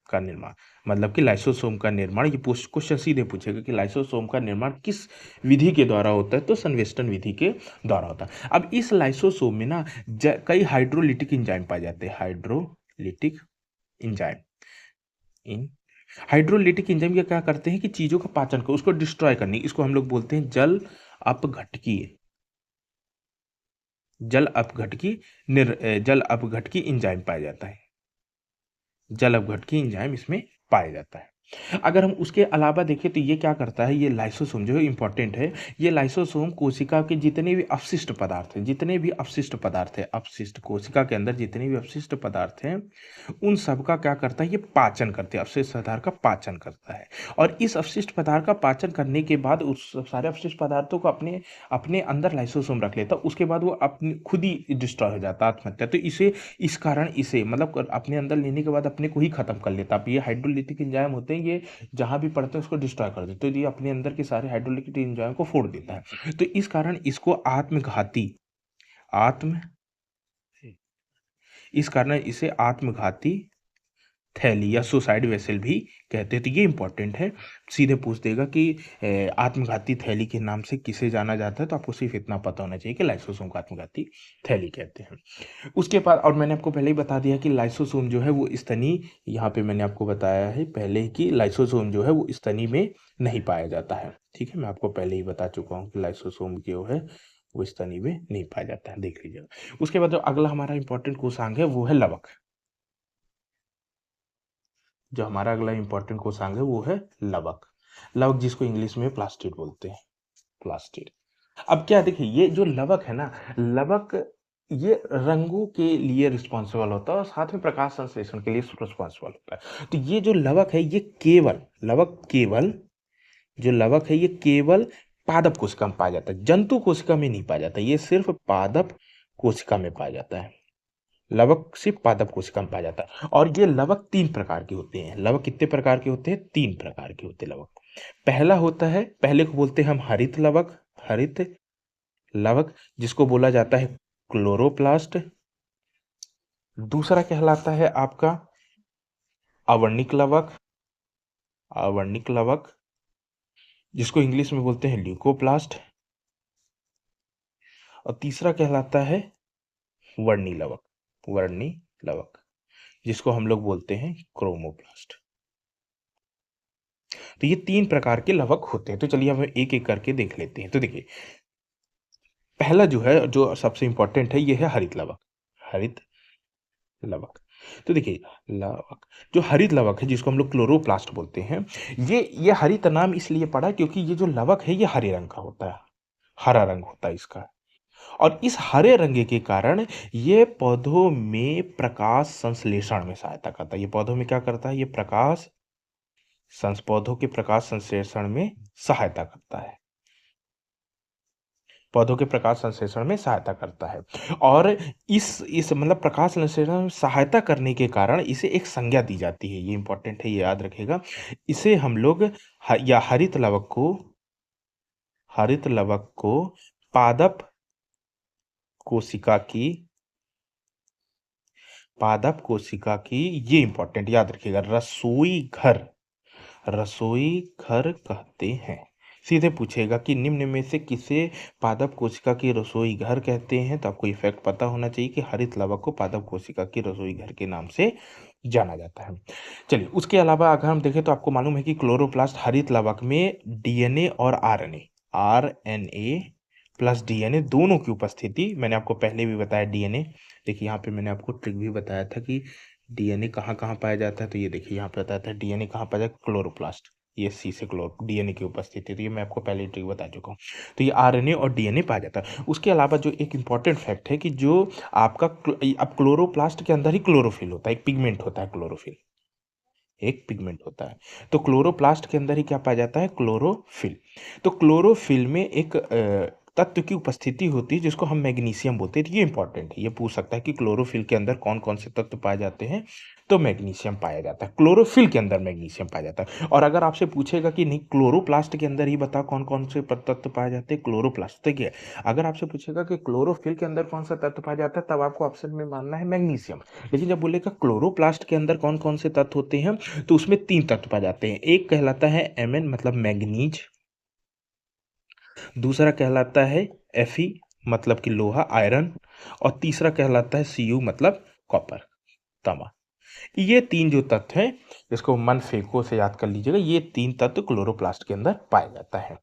का निर्माण, मतलब कि लाइसोसोम का निर्माण, ये क्वेश्चन सीधे पूछेगा कि लाइसोसोम का निर्माण किस विधि के द्वारा होता है, तो संवेष्टन विधि के द्वारा होता है। अब इस लाइसोसोम में ना कई हाइड्रोलिटिक एंजाइम पाए जाते हैं, हाइड्रोलिटिक एंजाइम। इन हाइड्रोलिटिक एंजाइम ये क्या करते हैं कि चीजों का पाचन को, उसको डिस्ट्रॉय करने, इसको हम लोग बोलते हैं जल अपघटकी एंजाइम पाया जाता है, जल अपघटकी एंजाइम इसमें पाया जाता है। अगर हम उसके अलावा देखें तो ये क्या करता है, ये लाइसोसोम जो है इंपॉर्टेंट है। ये लाइसोसोम कोशिका के जितने भी अपशिष्ट पदार्थ हैं, अपशिष्ट कोशिका के अंदर जितने भी अपशिष्ट पदार्थ हैं, उन सब का क्या करता है, ये पाचन करते हैं, अपशिष्ट पदार्थ का पाचन करता है। और इस अपशिष्ट पदार्थ का पाचन करने के बाद उस सारे अपशिष्ट पदार्थों को अपने अपने अंदर लाइसोसोम रख लेता है। उसके बाद वो अपने खुद ही डिस्ट्रॉय हो जाता है, आत्महत्या। तो इस कारण इसे, मतलब अपने अंदर लेने के बाद अपने को ही खत्म कर लेता है। अब ये हाइड्रोलिटिक एंजाइम होते हैं, ये जहां भी पड़ते हैं उसको डिस्ट्रॉय कर देते हैं, तो ये अपने अंदर के सारे हाइड्रोलिटिक एंजाइम को फोड़ देता है। तो इस कारण इसको आत्म इस कारण इसे आत्मघाती थैली या सुसाइड वेसल भी कहते हैं। तो ये इंपॉर्टेंट है, सीधे पूछ देगा कि आत्मघाती थैली के नाम से किसे जाना जाता है, तो आपको सिर्फ इतना पता होना चाहिए कि लाइसोसोम को आत्मघाती थैली कहते हैं। उसके बाद, और मैंने आपको पहले ही बता दिया कि लाइसोसोम जो है वो स्तनी, यहाँ पे मैंने आपको बताया है पहले ही कि लाइसोसोम जो है वो स्तनी में नहीं पाया जाता है, ठीक है, मैं आपको पहले ही बता चुका हूँ कि लाइसोसोम जो है वो स्तनी में नहीं पाया जाता है, देख लीजिएगा। उसके बाद जो अगला हमारा इंपॉर्टेंट कोषांग है वो है लवक। जो हमारा अगला इंपॉर्टेंट कोषांग है वो है लवक। लवक जिसको इंग्लिश में प्लास्टिड बोलते हैं, प्लास्टिड। अब क्या देखिए, ये जो लवक है ना, लवक ये रंगों के लिए रिस्पॉन्सिबल होता है और साथ में प्रकाश संश्लेषण के लिए रिस्पॉन्सिबल होता है। तो ये जो लवक है ये केवल पादप कोशिका में पाया जाता है, जंतु कोशिका में नहीं पाया जाता, ये सिर्फ पादप कोशिका में पाया जाता है। लवक सिर्फ पादप कोशिका में पाया जाता है। और ये लवक तीन प्रकार के होते हैं। लवक कितने प्रकार के होते हैं, तीन प्रकार के होते हैं लवक। पहला होता है, पहले को बोलते हैं हम हरित लवक जिसको बोला जाता है क्लोरोप्लास्ट। दूसरा कहलाता है आपका अवर्णिक लवक, आवर्णिक लवक, जिसको इंग्लिश में बोलते हैं ल्यूकोप्लास्ट, और तीसरा कहलाता है वर्णी लवक, वर्णी लवक, जिसको हम लोग बोलते हैं क्रोमोप्लास्ट। तो ये 3 प्रकार के लवक होते हैं। तो चलिए हम एक-एक करके देख लेते हैं। तो देखिए, पहला जो है, जो सबसे इम्पोर्टेंट है, ये है हरित लवक। हरित लवक। तो देखिए, लवक, जो हरित लवक है, जिसको हम लोग क्लोरोप्लास्ट बोलते हैं, ये हरित नाम इसलिए पड़ा क्योंकि ये जो लवक है, ये हरे रंग का होता है। हरा रंग होता है इसका। और इस हरे रंग के कारण ये पौधों में प्रकाश संश्लेषण में सहायता करता है। ये पौधों में क्या करता है? ये पौधों के प्रकाश संश्लेषण में सहायता करता है। पौधों के प्रकाश संश्लेषण में सहायता करता है। और इस मतलब प्रकाश संश्लेषण में सहायता करने के कारण इसे एक संज्ञा दी जाती है। ये इंपॉर्टेंट है, ये याद रखिएगा। इसे हम लोग या हरित लवक को पादप कोशिका की ये इंपॉर्टेंट याद रखिएगा, रसोई घर कहते हैं। सीधे पूछेगा कि निम्न में से किसे पादप कोशिका की रसोई घर कहते हैं, तो आपको इफेक्ट पता होना चाहिए कि हरित लवक को पादप कोशिका की रसोई घर के नाम से जाना जाता है। चलिए, उसके अलावा अगर हम देखें तो आपको मालूम है कि क्लोरोप्लास्ट हरित लवक में डीएनए और आरएनए प्लस डीएनए दोनों की उपस्थिति, मैंने आपको पहले भी बताया डीएनए। देखिए, यहाँ पे मैंने आपको ट्रिक भी बताया था कि डीएनए कहाँ-कहाँ पाया जाता है। तो ये देखिए, यहाँ पे बताया था डीएनए कहाँ पाया जाता है, क्लोरोप्लास्ट। ये सी से डीएनए की उपस्थिति, तो ये मैं आपको पहले ही ट्रिक बता चुका हूँ। तो ये आरएनए और डीएनए पाया जाता है। उसके अलावा जो एक इम्पॉर्टेंट फैक्ट है कि जो आपका अब क्लोरोप्लास्ट के अंदर ही क्लोरोफिल होता है, एक पिगमेंट होता है क्लोरोफिल, एक पिगमेंट होता है। तो क्लोरोप्लास्ट के अंदर ही क्या पाया जाता है? क्लोरोफिल। तो क्लोरोफिल में एक तत्व की उपस्थिति होती है जिसको हम मैग्नीशियम बोलते हैं। तो ये इंपॉर्टेंट है, ये पूछ सकता है कि क्लोरोफिल के अंदर कौन कौन से तत्व पाए जाते हैं, तो मैग्नीशियम पाया जाता है। क्लोरोफिल के अंदर मैग्नीशियम पाया जाता है। और अगर आपसे पूछेगा कि नहीं क्लोरोप्लास्ट के अंदर ही बताओ कौन कौन से तत्व पाए जाते हैं, क्लोरोप्लास्ट, देखिए अगर आपसे पूछेगा कि क्लोरोफिल के अंदर कौन सा तत्व पाया जाता है, तब आपको ऑप्शन में मानना है मैग्नीशियम। लेकिन जब बोलेगा क्लोरोप्लास्ट के अंदर कौन कौन से तत्व होते हैं, तो उसमें 3 तत्व पाए जाते हैं। एक कहलाता है Mn मतलब मैग्नीज, दूसरा कहलाता है Fe मतलब कि लोहा आयरन, और तीसरा कहलाता है Cu मतलब कॉपर तांबा। ये 3 जो तत्व हैं, इसको मन फेको से याद कर लीजिएगा, ये 3 तत्व क्लोरोप्लास्ट के अंदर पाया जाता है।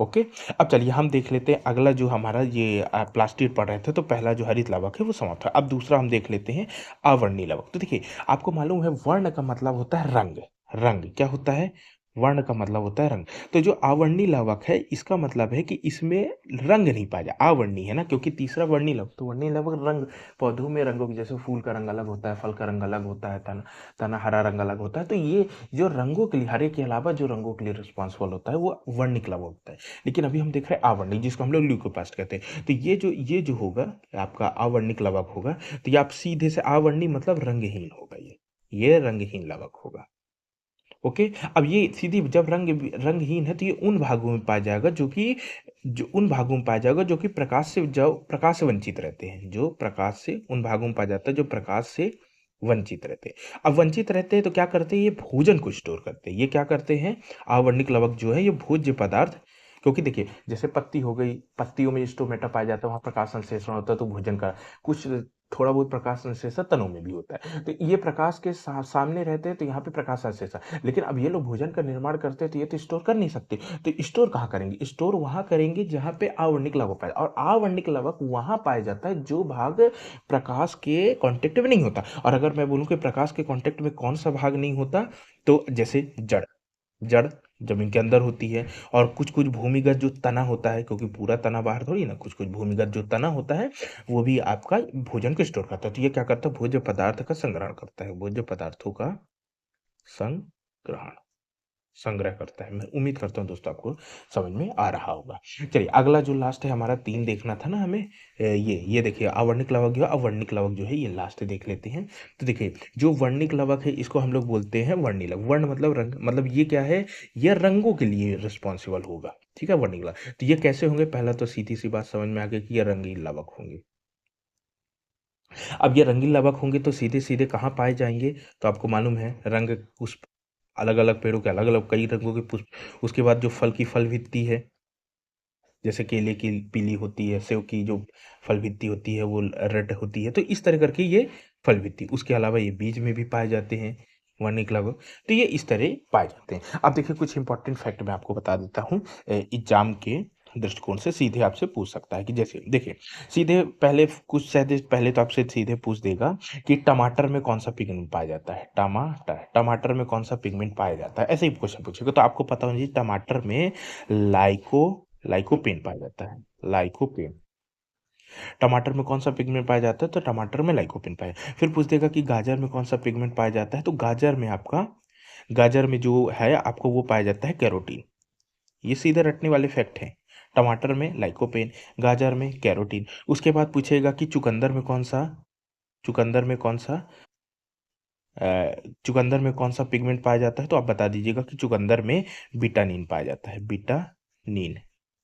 ओके, अब चलिए हम देख लेते हैं अगला जो हमारा ये प्लास्टिड पढ़ रहे थे, तो पहला जो हरित लवक है वो समाप्त है। अब दूसरा हम देख लेते हैं अवर्णी लवक। तो देखिए, आपको मालूम है वर्ण का मतलब होता है रंग। रंग क्या होता है? वर्ण का मतलब होता है रंग। तो जो आवर्णी लवक है, इसका मतलब है कि इसमें रंग नहीं पाया जाए। आवर्णी है ना, क्योंकि तीसरा वर्णी लवक, तो वर्णी लवक रंग, पौधों में रंगों की, जैसे फूल का रंग अलग होता है, फल का रंग अलग होता है, तना तना हरा रंग अलग होता है। तो ये जो रंगों के लिए, हरे के अलावा जो रंगों के लिए रिस्पॉन्सिबल होता है, वो वर्णिक लवक होता है। लेकिन अभी हम देख रहे हैं आवर्णिक, जिसको हम लोग ल्यूकोप्लास्ट कहते हैं। तो ये जो होगा आपका आवर्णिक लवक होगा, तो ये आप सीधे से आवर्णी मतलब रंगहीन होगा, ये रंगहीन लवक होगा। ओके, अब ये सीधी जब रंगहीन है, तो ये उन भागों में पाया जाएगा जो कि प्रकाश से वंचित रहते हैं, जो प्रकाश से उन भागों में पाया जाता है जो प्रकाश से वंचित रहते हैं। अब वंचित रहते हैं तो क्या करते हैं? ये भोजन को स्टोर करते हैं। ये क्या करते हैं? आवर्णिक लवक जो है ये भोज्य पदार्थ, क्योंकि देखिए जैसे पत्ती हो गई, पत्तियों में स्टोमेटा पाया जाता है, वहाँ प्रकाश संश्लेषण होता है, तो भोजन का कुछ थोड़ा बहुत प्रकाश संश्लेषण तनों में भी होता है। तो ये प्रकाश के सामने रहते हैं, तो यहाँ पे प्रकाश संश्लेषण। लेकिन अब ये लोग भोजन का निर्माण करते हैं, तो ये तो स्टोर कर नहीं सकते। तो स्टोर कहाँ करेंगे? स्टोर वहाँ करेंगे जहाँ पे आवर्णिक लवक पाया, और आवर्णिक लवक वहाँ पाया जाता है जो भाग प्रकाश के कांटेक्ट में नहीं होता। और अगर मैं बोलूँ कि प्रकाश के कांटेक्ट में कौन सा भाग नहीं होता, तो जैसे जड़, जड़ जमीन के अंदर होती है, और कुछ कुछ भूमिगत जो तना होता है, क्योंकि पूरा तना बाहर थोड़ी ना, कुछ कुछ भूमिगत जो तना होता है वो भी आपका भोजन को स्टोर करता है। तो ये क्या करता है? भोज्य पदार्थ का संग्रहण करता है, भोज्य पदार्थों का संग्रहण संग्रह करता है। मैं उम्मीद करता हूँ दोस्तों आपको समझ में आ रहा होगा। चलिए, अगला जो लास्ट है हमारा 3 देखना था ना हमें, ये देखिए अवर्णिक लवक जो है, अवर्णिक लवक जो है ये लास्ट देख लेते हैं। तो देखिए, जो वर्णिक लवक है इसको हम लोग बोलते हैं वर्णी लवक। वर्ण मतलब रंग, मतलब ये क्या है? ये रंगों के लिए रिस्पॉन्सिबल होगा, ठीक है, वर्णिक लवक। तो ये कैसे होंगे? पहला तो सीधी सी बात समझ में आ गई कि ये रंगीन लवक होंगे। अब ये रंगीन लवक होंगे तो सीधे सीधे कहाँ पाए जाएंगे? तो आपको मालूम है रंग पुष्प, अलग अलग पेड़ों के अलग अलग कई रंगों के पुष्प। उसके बाद जो फल की फल भित्ति है, जैसे केले की पीली होती है, सेव की जो फल भित्ति होती है वो रेड होती है, तो इस तरह करके ये फल भित्ति। उसके अलावा ये बीज में भी पाए जाते हैं, वर्णिक लागू, तो ये इस तरह पाए जाते हैं। अब देखिए कुछ इंपॉर्टेंट फैक्ट मैं आपको बता देता हूँ, एग्जाम के दृष्टिकोण से सीधे आपसे पूछ सकता है कि जैसे देखिए, सीधे पहले कुछ शायद पहले तो आपसे सीधे पूछ देगा कि टमाटर में कौन सा पिगमेंट पाया जाता है, टमाटर, टमाटर में कौन सा पिगमेंट पाया जाता है, ऐसे ही क्वेश्चन पूछेगा। तो आपको पता होना चाहिए टमाटर में लाइको लाइकोपेन पाया जाता है, लाइकोपेन। टमाटर में कौन सा पिगमेंट पाया जाता है, तो टमाटर में लाइकोपेन पाया। फिर पूछ देगा कि गाजर में कौन सा पिगमेंट पाया जाता है, तो गाजर में आपका, गाजर में जो है आपको वो पाया जाता है कैरोटीन। ये सीधे रटने वाले फैक्ट हैं। टमाटर में लाइकोपेन, गाजर में कैरोटीन। उसके बाद पूछेगा कि चुकंदर में कौन सा, चुकंदर में कौन सा चुकंदर में कौन सा पिगमेंट पाया जाता है, तो आप बता दीजिएगा कि चुकंदर में बिटानिन पाया जाता है, बिटानिन,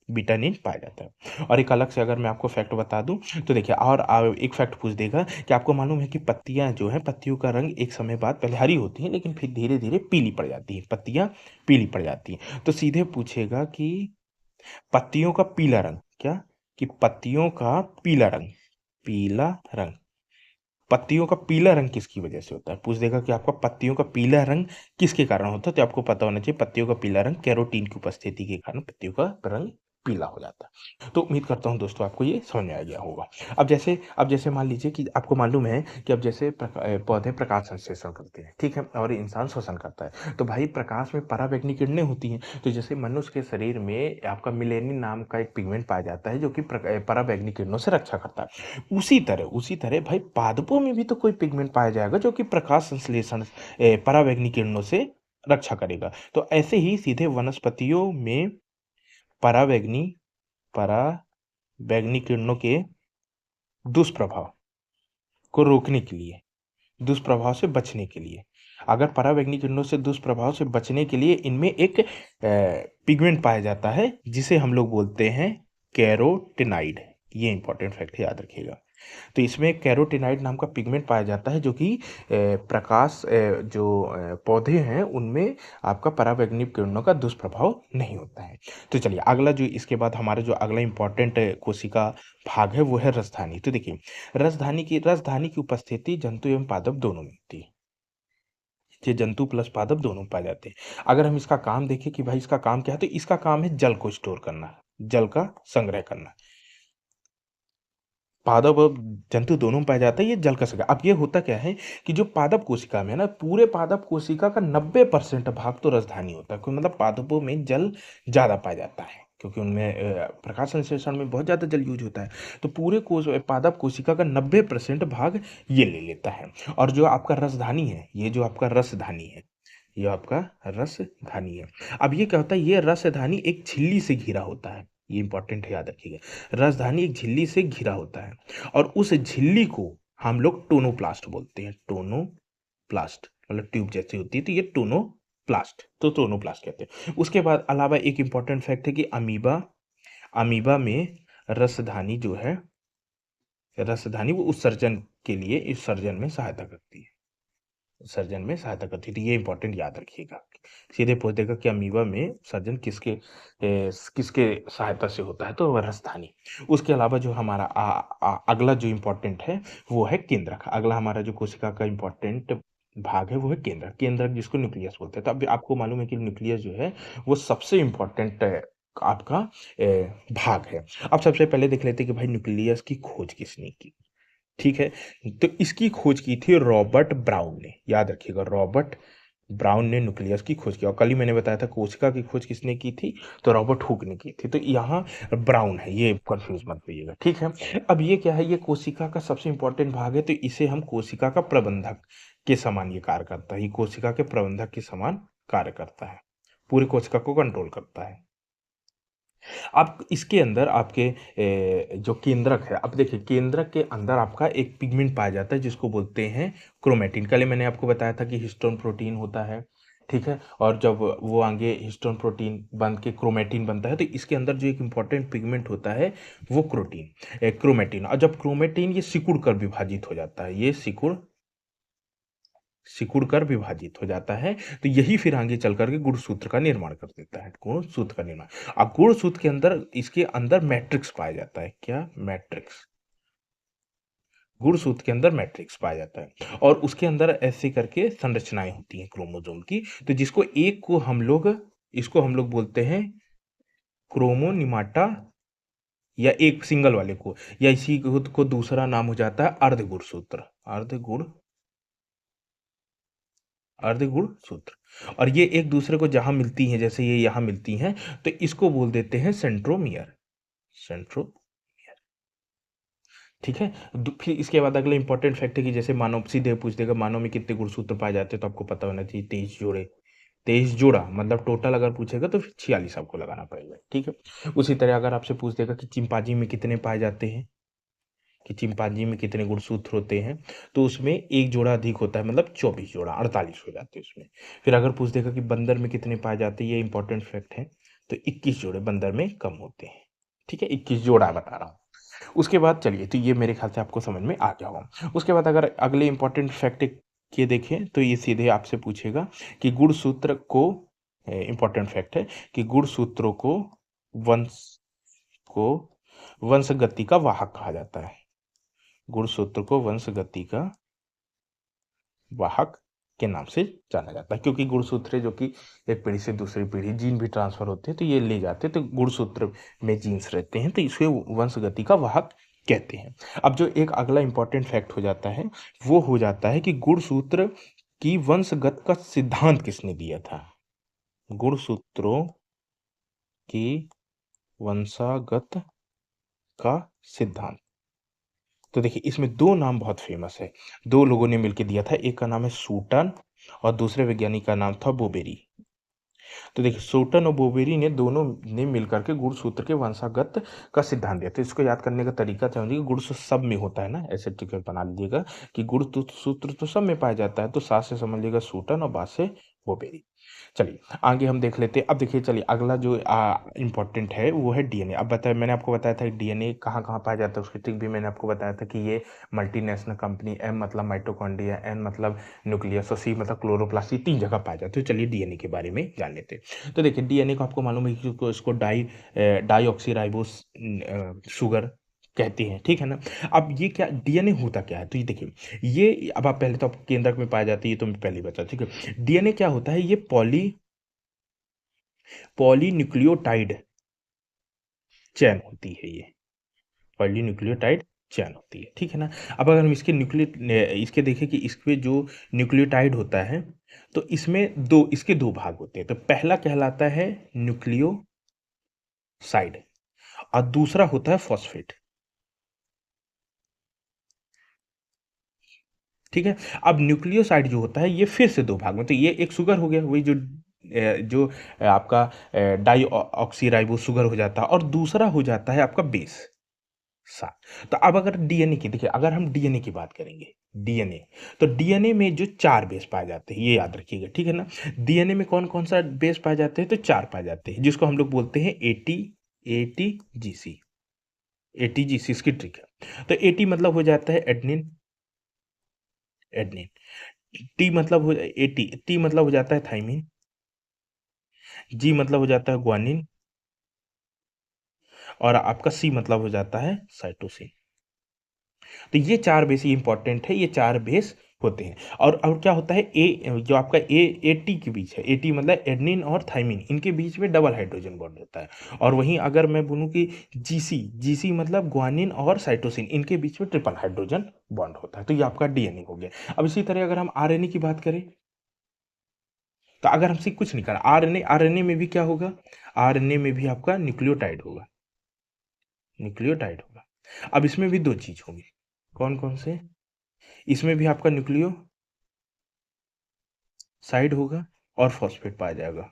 बिटानिन पाया जाता है। और एक अलग से अगर मैं आपको फैक्ट बता दूं, तो देखिए, और एक फैक्ट पूछ देगा कि आपको मालूम है कि पत्तियां जो है, पत्तियों का रंग एक समय बाद पहले हरी होती हैं लेकिन फिर धीरे धीरे पीली पड़ जाती हैं, पत्तियां पीली पड़ जाती हैं। तो सीधे पूछेगा कि पत्तियों का पीला रंग क्या, कि पत्तियों का पीला रंग, पीला रंग, पत्तियों का पीला रंग किसकी वजह से होता है। पूछ देगा कि आपका पत्तियों का पीला रंग किसके कारण होता है, तो आपको पता होना चाहिए पत्तियों का पीला रंग कैरोटीन की उपस्थिति के कारण पत्तियों का रंग पीला हो जाता है। तो उम्मीद करता हूँ दोस्तों आपको ये समझ में आ गया होगा। अब जैसे मान लीजिए कि आपको मालूम है कि अब जैसे पौधे प्रकाश संश्लेषण करते हैं, ठीक है, और इंसान श्वसन करता है, तो भाई प्रकाश में पराबैंगनी किरणें होती हैं। तो जैसे मनुष्य के शरीर में आपका मिलेनिन नाम का एक पिगमेंट पाया जाता है जो कि पराबैंगनी किरणों से रक्षा करता है। उसी तरह भाई पादपों में भी तो कोई पिगमेंट पाया जाएगा जो कि प्रकाश संश्लेषण, पराबैंगनी किरणों से रक्षा करेगा। तो ऐसे ही सीधे वनस्पतियों में पराबैंगनी पराबैंगनी किरणों के दुष्प्रभाव को रोकने के लिए, दुष्प्रभाव से बचने के लिए, अगर पराबैंगनी किरणों से दुष्प्रभाव से बचने के लिए इनमें एक पिगमेंट पाया जाता है जिसे हम लोग बोलते हैं कैरोटिनाइड। ये इंपॉर्टेंट फैक्ट याद रखिएगा। तो इसमें कैरोटिनाइड नाम का पिगमेंट पाया जाता है जो कि प्रकाश जो पौधे हैं उनमें आपका पराबैंगनी किरणों का दुष्प्रभाव नहीं होता है। तो चलिए अगला जो इसके बाद हमारा जो अगला इंपॉर्टेंट कोशिका भाग है वो है रसधानी। तो देखिए, रसधानी की उपस्थिति जंतु एवं पादप दोनों में होती है। ये जंतु प्लस पादप दोनों पाए जाते हैं। अगर हम इसका काम देखें कि भाई इसका काम क्या है, तो इसका काम है जल को स्टोर करना, जल का संग्रह करना। पादप और जंतु दोनों में पाया जाता है, ये जल का संग्रह। अब ये होता क्या है कि जो पादप कोशिका में है ना, पूरे पादप कोशिका का 90% भाग तो रसधानी होता है, मतलब पादपों में जल ज़्यादा पाया जाता है क्योंकि उनमें प्रकाश संश्लेषण में बहुत ज़्यादा जल यूज होता है। तो पूरे पादप कोशिका का 90% भाग ये ले लेता है। और जो आपका रसधानी है, ये जो आपका रसधानी है, ये आपका रसधानी है। अब ये क्या होता है, ये रसधानी एक झिल्ली से घिरा होता है, ये इंपॉर्टेंट है, याद रखिएगा। राजधानी एक झिल्ली से घिरा होता है और उस झिल्ली को हम लोग टोनोप्लास्ट बोलते हैं, टोनोप्लास्ट, मतलब ट्यूब जैसी होती है, तो ये टोनोप्लास्ट, तो टोनोप्लास्ट कहते हैं। उसके बाद अलावा एक इंपॉर्टेंट फैक्ट है कि अमीबा, अमीबा में रसधानी जो है, रसधानी वो उत्सर्जन के लिए, इस सर्जन में सहायता करती है, सर्जन में सहायता करती थी। ये इंपॉर्टेंट याद रखिएगा। सीधे पूछ देगा कि अमीबा में सर्जन किसके सहायता से होता है, तो वह रसधानी। उसके अलावा जो हमारा अगला जो इंपॉर्टेंट है वो है केंद्रक। अगला हमारा जो कोशिका का इंपॉर्टेंट भाग है वो है केंद्रक, केंद्रक जिसको न्यूक्लियस बोलते हैं। तो अब आपको मालूम है कि न्यूक्लियस जो है वो सबसे इंपॉर्टेंट आपका भाग है। अब सबसे पहले देख लेते हैं कि भाई न्यूक्लियस की खोज किसने की, ठीक है। तो इसकी खोज की थी रॉबर्ट ब्राउन ने, याद रखिएगा, रॉबर्ट ब्राउन ने न्यूक्लियस की खोज की। और कल ही मैंने बताया था कोशिका की खोज किसने की थी, तो रॉबर्ट हुक ने की थी। तो यहाँ ब्राउन है, ये कंफ्यूज मत होइएगा, ठीक है। अब ये क्या है, ये कोशिका का सबसे इंपॉर्टेंट भाग है, तो इसे हम कोशिका का प्रबंधक के समान ये कार्य करता है, ये कोशिका के प्रबंधक के समान कार्य करता है, पूरी कोशिका को कंट्रोल करता है। अब इसके अंदर आपके जो केंद्रक है, अब देखिए केंद्रक के अंदर आपका एक पिगमेंट पाया जाता है जिसको बोलते हैं क्रोमेटिन। कल मैंने आपको बताया था कि हिस्टोन प्रोटीन होता है, ठीक है, और जब वो आगे हिस्टोन प्रोटीन बन के क्रोमेटिन बनता है, तो इसके अंदर जो एक इंपॉर्टेंट पिगमेंट होता है वो क्रोमेटिन। और जब क्रोमेटिन ये सिकुड़ कर विभाजित हो जाता है, ये सिकुड़ सिकुड़कर विभाजित हो जाता है। तो यही फिर आगे चल कर के गुणसूत्र का निर्माण कर देता है, गुणसूत्र का निर्माण। अब गुणसूत्र के अंदर, इसके अंदर मैट्रिक्स पाया जाता है। क्या? मैट्रिक्स। गुणसूत्र के अंदर मैट्रिक्स पाया जाता है और उसके अंदर ऐसे करके संरचनाएं होती हैं क्रोमोसोम की। तो जिसको एक को हम लोग, इसको हम लोग बोलते हैं क्रोमोनिमाटा, या एक सिंगल वाले को, या इसी को दूसरा नाम हो जाता है अर्धगुणसूत्र। अर्धगुण, अर्धगुण सूत्र। और ये एक दूसरे को जहां मिलती हैं, जैसे ये यहां मिलती हैं, तो इसको बोल देते हैं सेंट्रोमियर। सेंट्रो, ठीक है। फिर इसके बाद अगला इंपॉर्टेंट फैक्ट है कि जैसे मानव, सीधे पूछ देगा मानव में कितने गुणसूत्र पाए जाते हैं, तो आपको पता होना चाहिए 23 जोड़े। 23 जोड़ा मतलब टोटल अगर पूछेगा तो फिर 46 आपको लगाना पड़ेगा, ठीक है। उसी तरह अगर आपसे पूछ देगा कि चिंपांजी में कितने पाए जाते हैं, कि चिंपांजी में कितने गुणसूत्र होते हैं, तो उसमें एक जोड़ा अधिक होता है, मतलब 24 जोड़ा, 48 हो जाते हैं उसमें। फिर अगर पूछ देगा कि बंदर में कितने पाए जाते हैं, ये इंपॉर्टेंट फैक्ट है, तो 21 जोड़े बंदर में कम होते हैं, ठीक है। 21 जोड़ा बता रहा हूँ। उसके बाद चलिए, तो ये मेरे ख्याल से आपको समझ में आ गया होगा। उसके बाद अगर अगले इंपॉर्टेंट फैक्ट ये देखें, तो ये सीधे आपसे पूछेगा कि गुणसूत्र को, इंपॉर्टेंट फैक्ट है कि गुणसूत्रों को वंश, को वंशगति का वाहक कहा जाता है। गुणसूत्र को वंशगति का वाहक के नाम से जाना जाता है, क्योंकि गुणसूत्र जो कि एक पीढ़ी से दूसरी पीढ़ी जीन भी ट्रांसफर होते हैं, तो ये ले जाते हैं, तो गुणसूत्र में जीन्स रहते हैं, तो इसे वंशगति का वाहक कहते हैं। अब जो एक अगला इंपॉर्टेंट फैक्ट हो जाता है, वो हो जाता है कि गुणसूत्र की वंशगत का सिद्धांत किसने दिया था। गुणसूत्रों की वंशागत का सिद्धांत। तो देखिए, इसमें दो नाम बहुत फेमस है, दो लोगों ने मिलकर दिया था। एक का नाम है सूटन और दूसरे वैज्ञानिक का नाम था बोबेरी। तो देखिए, सूटन और बोबेरी ने, दोनों ने मिलकर के गुणसूत्र के वंशागत का सिद्धांत दिया। तो इसको याद करने का तरीका समझिए, गुणसूत्र सब में होता है ना, ऐसे टिकट बना लीजिएगा कि गुणसूत्र तो सब में पाया जाता है, तो सा से समझ लीजिएगा सूटन और बा से बोबेरी। चलिए आगे हम देख लेते हैं। अब देखिए, चलिए अगला जो इम्पोर्टेंट है वो है डीएनए। अब बताया, मैंने आपको बताया था डीएनए कहाँ कहाँ पाया जाता है, उसकी ट्रिक भी मैंने आपको बताया था कि ये मल्टीनेशनल कंपनी, एम मतलब माइटोकॉन्ड्रिया, एन मतलब न्यूक्लियस और सी मतलब क्लोरोप्लास्ट, ये 3 जगह पाया जाता है। तो चलिए डीएनए के बारे में जान लेते हैं। तो देखिए, डीएनए को आपको मालूम है कि इसको डाईऑक्सीराइबोस शुगर कहते हैं, ठीक है ना। अब ये क्या डीएनए होता क्या है, तो ये देखिए, ये अब आप पहले तो आप केंद्रक में पाया जाती है, ये तो मैं पहले ही बता, ठीक है। डीएनए क्या होता है, ये पॉलीन्यूक्लियोटाइड चैन होती है, ये पॉलीन्यूक्लियोटाइड चैन होती है, ठीक है ना। अब अगर हम इसके देखें कि इसके जो न्यूक्लियोटाइड होता है, तो इसमें इसके दो भाग होते हैं। तो पहला कहलाता है न्यूक्लियोसाइड और दूसरा होता है फॉस्फेट, ठीक है। अब न्यूक्लियोसाइड जो होता है, ये फिर से दो भाग में, तो ये एक शुगर हो गया, वही जो आपका डाई ऑक्सीराइबोस शुगर हो जाता है, और दूसरा हो जाता है आपका बेस सा। तो अब अगर डीएनए की देखिए, अगर हम डीएनए की बात करेंगे, डीएनए, तो डीएनए में जो 4 बेस पाए जाते हैं, ये याद रखिएगा, ठीक है ना। डीएनए में कौन कौन सा बेस पाए जाते हैं, तो 4 पाए जाते हैं, जिसको हम लोग बोलते हैं एटीजीसी। एटीजीसी इसकी ट्रिक है। तो एटी मतलब हो जाता है एडनिन, एडनिन। टी मतलब हो एटी, टी मतलब हो जाता है थाइमिन, जी मतलब हो जाता है ग्वानिन, और आपका सी मतलब हो जाता है साइटोसिन। तो ये 4 बेस ही इंपॉर्टेंट है, ये 4 बेस होते हैं। और क्या होता है, ए जो आपका एटी के बीच है, एटी मतलब एडनिन और थाइमिन, इनके बीच में डबल हाइड्रोजन बॉन्ड होता है। और वहीं अगर मैं बोलूं कि जीसी, जीसी मतलब ग्वानिन और साइटोसिन, इनके बीच में ट्रिपल हाइड्रोजन बॉन्ड होता है। तो ये आपका डीएनए हो गया। अब इसी तरह अगर हम आरएनए की बात करें, तो अगर हमसे कुछ नहीं करना, आरएनए, आरएनए में भी क्या होगा, आरएनए में भी आपका न्यूक्लियोटाइड होगा, न्यूक्लियोटाइड होगा। अब इसमें भी दो चीज होंगी, कौन कौन से, इसमें भी आपका न्यूक्लियोसाइड होगा और फॉस्फेट पाया जाएगा,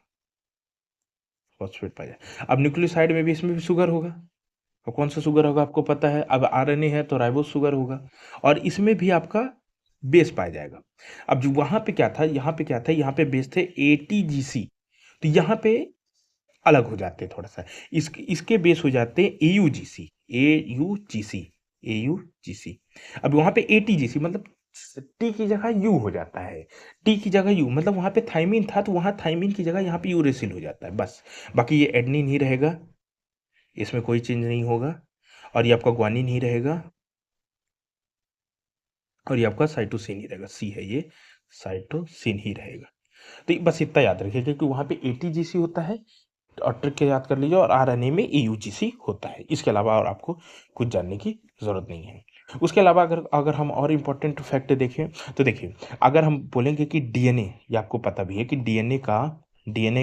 फॉस्फेट पाया जाएगा। अब न्यूक्लियोसाइड में भी, इसमें भी शुगर होगा, और कौन सा शुगर होगा आपको पता है, अब आरएनए है तो राइबोस शुगर होगा, और इसमें भी आपका बेस पाया जाएगा। अब जो वहां पे क्या था, यहाँ पे क्या था, यहाँ पे बेस थे एटीजीसी, तो यहाँ पे अलग हो जाते हैं थोड़ा सा, इसके बेस हो जाते हैं एयूजीसी, एयूजीसी, एयूजीसी। अब वहां पे एटीजीसी मतलब टी की जगह यू हो जाता है। टी की जगह यू मतलब वहाँ पे थाइमिन था तो वहाँ थाइमिन की जगह यहाँ पे यूरेसिल हो जाता है बस। बाकी ये एडनिन ही रहेगा, इसमें कोई चेंज नहीं होगा। और ये आपका ग्वानिन ही रहेगा और ये आपका साइटोसिन ही रहेगा। सी है ये, साइटोसिन ही रहेगा। तो बस इतना याद रखिए क्योंकि वहाँ पे एटीजीसी होता है और ट्रिक के याद कर लीजिए, और आरएनए में एयूजीसी होता है। इसके अलावा और आपको कुछ जानने की ज़रूरत नहीं है। उसके अलावा अगर अगर हम और इम्पोर्टेंट फैक्ट देखें तो देखिए, अगर हम बोलेंगे कि डीएनए, ये आपको पता भी है कि डीएनए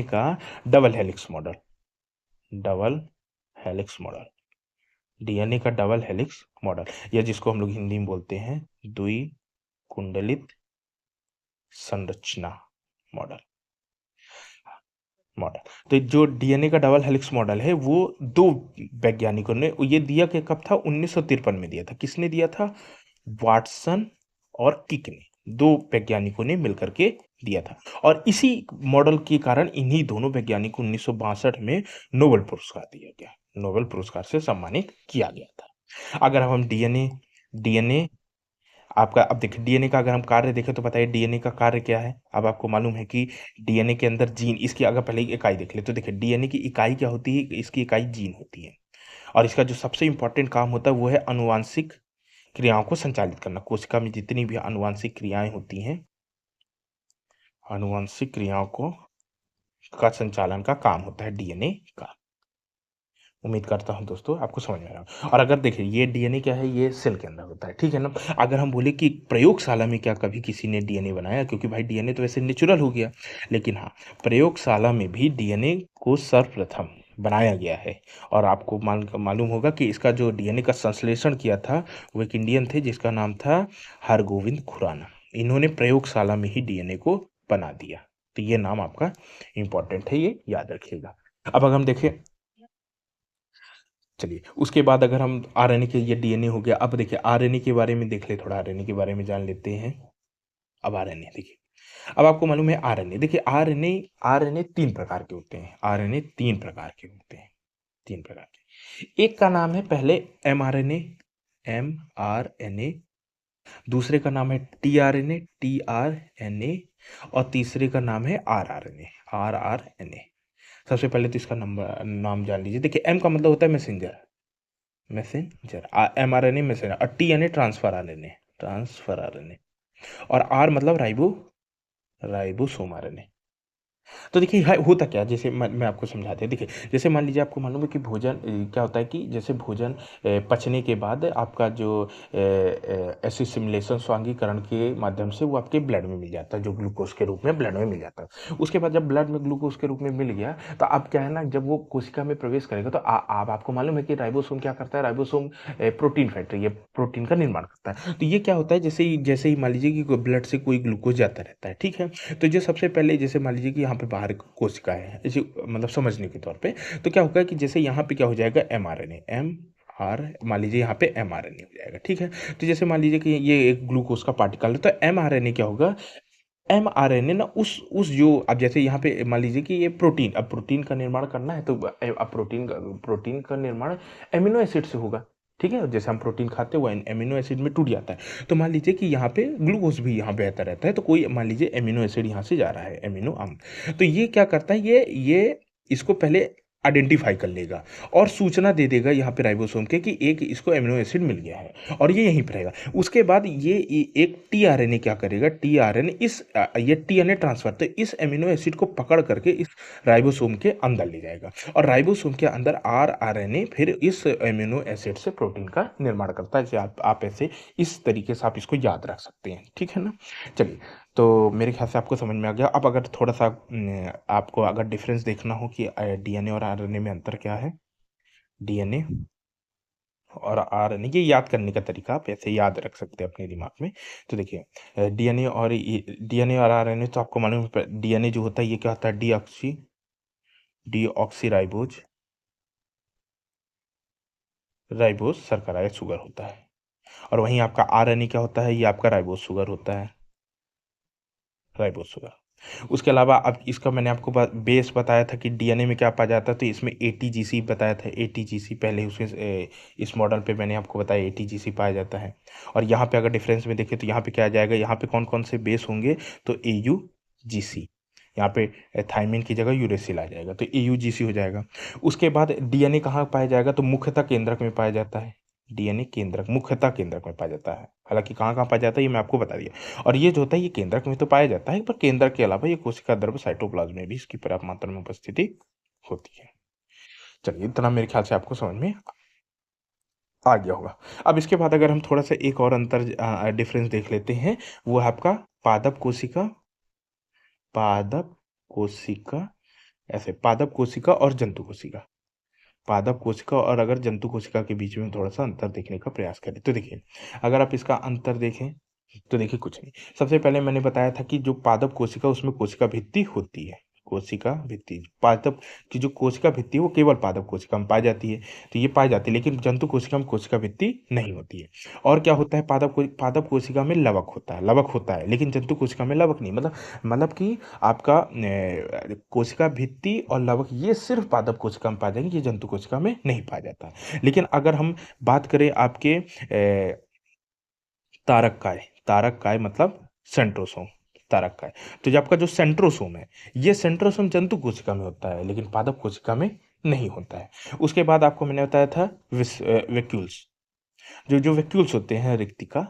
का double helix model, double helix model, DNA का डबल हेलिक्स मॉडल, या जिसको हम लोग हिंदी में बोलते हैं द्विकुंडलित संरचना मॉडल। मॉडल। तो जो डीएनए का डबल हेलिक्स मॉडल है वो दो वैज्ञानिकों ने ये दिया कि कब था, 1953 में दिया था। किसने दिया था? वाटसन और किक ने, दो वैज्ञानिकों ने मिलकर के दिया था। और इसी मॉडल के कारण इन्हीं दोनों वैज्ञानिकों को 1962 में नोबेल पुरस्कार दिया गया, नोबेल पुरस्कार से सम्मानित किया गया था। अगर हम डीएनए डीएनए आपका अब देखिए डीएनए का अगर हम कार्य देखें तो बताइए डीएनए का कार्य क्या है? अब आपको मालूम है कि डीएनए के अंदर जीन, इसकी अगर पहले इकाई देख ले तो देखिए डीएनए की इकाई क्या होती है? इसकी इकाई जीन होती है। और इसका जो सबसे इम्पोर्टेंट काम होता है वो है आनुवांशिक क्रियाओं को संचालित करना। कोशिका में जितनी भी आनुवांशिक क्रियाएं होती हैं, आनुवांशिक क्रियाओं को का संचालन का काम होता है डीएनए का। उम्मीद करता हूँ दोस्तों आपको समझ में आ रहा हो। और अगर देखिए ये डीएनए क्या है, ये सेल के अंदर होता है, ठीक है ना। अगर हम बोले कि प्रयोगशाला में क्या कभी किसी ने डीएनए बनाया, क्योंकि भाई डीएनए तो वैसे नेचुरल हो गया, लेकिन हाँ प्रयोगशाला में भी डीएनए को सर्वप्रथम बनाया गया है। और आपको मालूम होगा कि इसका जो डीएनए का संश्लेषण किया था वो एक इंडियन थे जिसका नाम था हरगोविंद खुराना। इन्होंने प्रयोगशाला में ही डीएनए को बना दिया। तो ये नाम आपका इंपॉर्टेंट है, ये याद रखिएगा। अब अगर हम देखें, चलिए उसके बाद अगर हम आरएनए के, ये डीएनए हो गया। अब देखिए आरएनए के बारे में देख ले, थोड़ा आरएनए के बारे में जान लेते हैं। अब आरएनए देखिए, अब आपको मालूम है आरएनए, देखिए आरएनए आरएनए 3 प्रकार के होते हैं। आरएनए 3 प्रकार के होते हैं, 3 प्रकार के। एक का नाम है पहले एमआरएनए, एमआरएनए। दूसरे का नाम है टीआरएनए, टीआरएनए। और तीसरे का नाम है आरआरएनए, आरआरएनए। सबसे पहले तो इसका नंबर नाम जान लीजिए। देखिए एम का मतलब होता है मैसेंजर, मैसेंजर, एमआरएनए मैसेंजर। और टी यानी ट्रांसफर आरएनए, ट्रांसफर आरएनए। और आर मतलब राइबोसोम आरएनए। तो देखिए होता क्या है, जैसे मैं आपको समझाते हैं। देखिए जैसे मान लीजिए आपको मालूम है कि भोजन क्या होता है कि जैसे भोजन पचने के बाद आपका जो एसिसिमुलेशन, स्वांगीकरण के माध्यम से वो आपके ब्लड में मिल जाता है, जो ग्लूकोज के रूप में ब्लड में मिल जाता है। उसके बाद जब ब्लड में ग्लूकोज के रूप में मिल गया तो अब क्या है ना, जब वो कोशिका में प्रवेश करेगा तो आप आपको मालूम है कि राइबोसोम क्या करता है? राइबोसोम प्रोटीन फैक्ट्री, ये प्रोटीन का निर्माण करता है। तो ये क्या होता है, जैसे ही मान लीजिए कि ब्लड से कोई ग्लूकोज जाता रहता है, ठीक है। तो जो सबसे पहले जैसे मान लीजिए कि यहाँ पे बाहर कोशिका है, इसे मतलब समझने के तौर पे, तो क्या होगा कि जैसे यहाँ पे क्या हो जाएगा, एमआरएनए, एम आर, मान लीजिए यहाँ पे एमआरएनए हो जाएगा, ठीक है। तो जैसे मान लीजिए कि ये एक ग्लूकोज का पार्टिकल है, तो एमआरएनए क्या होगा, एमआरएनए ना उस जो, अब जैसे यहाँ पे मान लीजिए कि ये प्रोटीन, अब प्रोटीन का निर्माण करना है तो अब प्रोटीन का निर्माण एमिनो एसिड से होगा, ठीक है। जैसे हम प्रोटीन खाते हैं वो एमिनो एसिड में टूट जाता है। तो मान लीजिए कि यहाँ पे ग्लूकोज भी यहाँ बहता रहता है, तो कोई मान लीजिए एमिनो एसिड यहाँ से जा रहा है, एमिनो अम्ल। तो ये क्या करता है, ये इसको पहले आइडेंटिफाई कर लेगा और सूचना दे देगा यहाँ पे राइबोसोम के कि एक इसको एमिनो एसिड मिल गया है और ये यहीं पर रहेगा। उसके बाद एक टीआरएनए क्या करेगा, टीआरएनए ये टीएनए ट्रांसफर, तो इस एमिनो एसिड को पकड़ करके इस राइबोसोम के अंदर ले जाएगा और राइबोसोम के अंदर आरआरएनए फिर इस एमिनो एसिड से प्रोटीन का निर्माण करता है। जैसे आप ऐसे इस तरीके से आप इसको याद रख सकते हैं, ठीक है ना। चलिए, तो मेरे ख्याल से आपको समझ में आ गया। अब अगर थोड़ा सा आपको अगर डिफरेंस देखना हो कि डीएनए और आरएनए में अंतर क्या है, डीएनए और आरएनए, ये याद करने का तरीका आप ऐसे याद रख सकते हैं अपने दिमाग में। तो देखिए डीएनए और आरएनए तो आपको मालूम है, डीएनए जो होता है ये क्या होता है, डीऑक्सी राइबोज शर्करा या शुगर होता है। और वहीं आपका आरएनए क्या होता है, ये आपका राइबोज शुगर होता है, राइबोज शुगर। उसके अलावा अब इसका मैंने आपको बेस बताया था कि डीएनए में क्या पाया जाता है, तो इसमें एटीजीसी बताया था। एटीजीसी पहले उसके इस मॉडल पे मैंने आपको बताया एटीजीसी पाया जाता है। और यहाँ पे अगर डिफरेंस में देखें तो यहाँ पे क्या आ जाएगा, यहाँ पे कौन कौन से बेस होंगे, तो एयूजीसी, यहाँ पे थायमिन की जगह यूरेसिल आ जाएगा, तो एयूजीसी हो जाएगा। उसके बाद डीएनए कहाँ पाया जाएगा, तो मुख्यतः केंद्रक में पाया जाता है। डीएनए केंद्रक, मुख्यतः केंद्रक में पाया जाता है। हालांकि कहाँ कहाँ पाया जाता है ये मैं आपको बता दिया। और ये जो होता है ये केंद्रक में तो पाया जाता है, पर केंद्रक के अलावा ये कोशिका द्रव्य साइटोप्लाज्म में भी इसकी पर्याप्त मात्रा में उपस्थिति होती है। चलिए इतना मेरे ख्याल से आपको समझ में आ गया होगा। अब इसके बाद अगर हम थोड़ा सा एक और अंतर डिफरेंस देख लेते हैं, वो है आपका पादप कोशिका, पादप कोशिका, ऐसे पादप कोशिका और जंतु कोशिका। पादप कोशिका और अगर जंतु कोशिका के बीच में थोड़ा सा अंतर देखने का प्रयास करें तो देखिए, अगर आप इसका अंतर देखें तो देखिए कुछ नहीं। सबसे पहले मैंने बताया था कि जो पादप कोशिका उसमें कोशिका भित्ति होती है, कोशिका भित्ति, पादप की जो कोशिका भित्ति है वो केवल पादप कोशिका में पाई जाती है, तो ये पाई जाती है, लेकिन जंतु कोशिका में कोशिका भित्ति नहीं होती है। और क्या होता है, पादप कोशिका में लवक होता है, लवक होता है, लेकिन जंतु कोशिका में लवक नहीं। मतलब कि आपका कोशिका भित्ति और लवक ये सिर्फ पादप कोशिका में पाए जाएंगे, ये जंतु कोशिका में नहीं पाया जाता। लेकिन अगर हम बात करें आपके तारक काय, तारक काय मतलब सेंट्रोसोम, तारक काय, तो जो आपका जो सेंट्रोसोम है, ये सेंट्रोसोम जंतु कोशिका में होता है लेकिन पादप कोशिका में नहीं होता है। उसके बाद आपको मैंने बताया था वैक्यूल्स, जो जो वैक्यूल्स होते हैं रिक्तिका,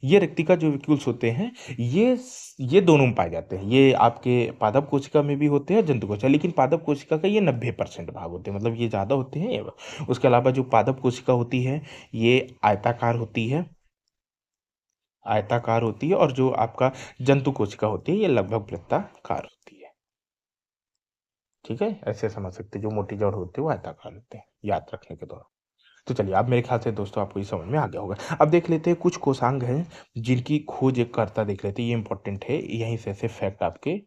ये रिक्तिका जो वैक्यूल्स होते हैं, ये दोनों में पाए जाते हैं। ये आपके पादप कोशिका में भी होते हैं, जंतु कोशिका, लेकिन पादप कोशिका का ये 90% भाग होते हैं, मतलब ये ज़्यादा होते हैं उसके अलावा जो पादप कोशिका होती है ये आयताकार होती है, आयताकार होती है, और जो आपका जंतु कोशिका होती है ये लगभग वृत्ताकार होती है। ठीक है, ऐसे समझ सकते हैं, जो मोटी जड़ होती है वो आयताकार होते हैं, याद रखने के दौरान। तो चलिए अब मेरे ख्याल से दोस्तों आपको ये समझ में आ गया होगा। अब देख लेते हैं कुछ कोषांग हैं जिनकी खोज एक करता, देख लेते हैं, ये इंपॉर्टेंट है, यहीं से ऐसे फैक्ट आपके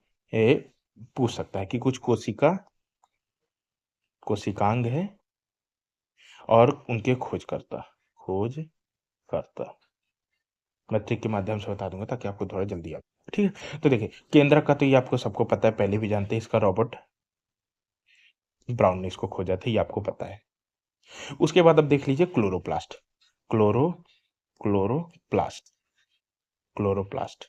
पूछ सकता है कि कुछ कोशिकांग है और उनके खोज करता, मैं ट्रिक के माध्यम से बता दूंगा ताकि आपको थोड़ा जल्दी आ। ठीक है, तो देखिए केंद्रक का तो ये आपको सबको पता है, पहले भी जानते हैं, इसका रॉबर्ट ब्राउन ने इसको खोजा था, ये आपको पता है। उसके बाद अब देख लीजिए क्लोरोप्लास्ट, क्लोरो क्लोरोप्लास्ट क्लोरोप्लास्ट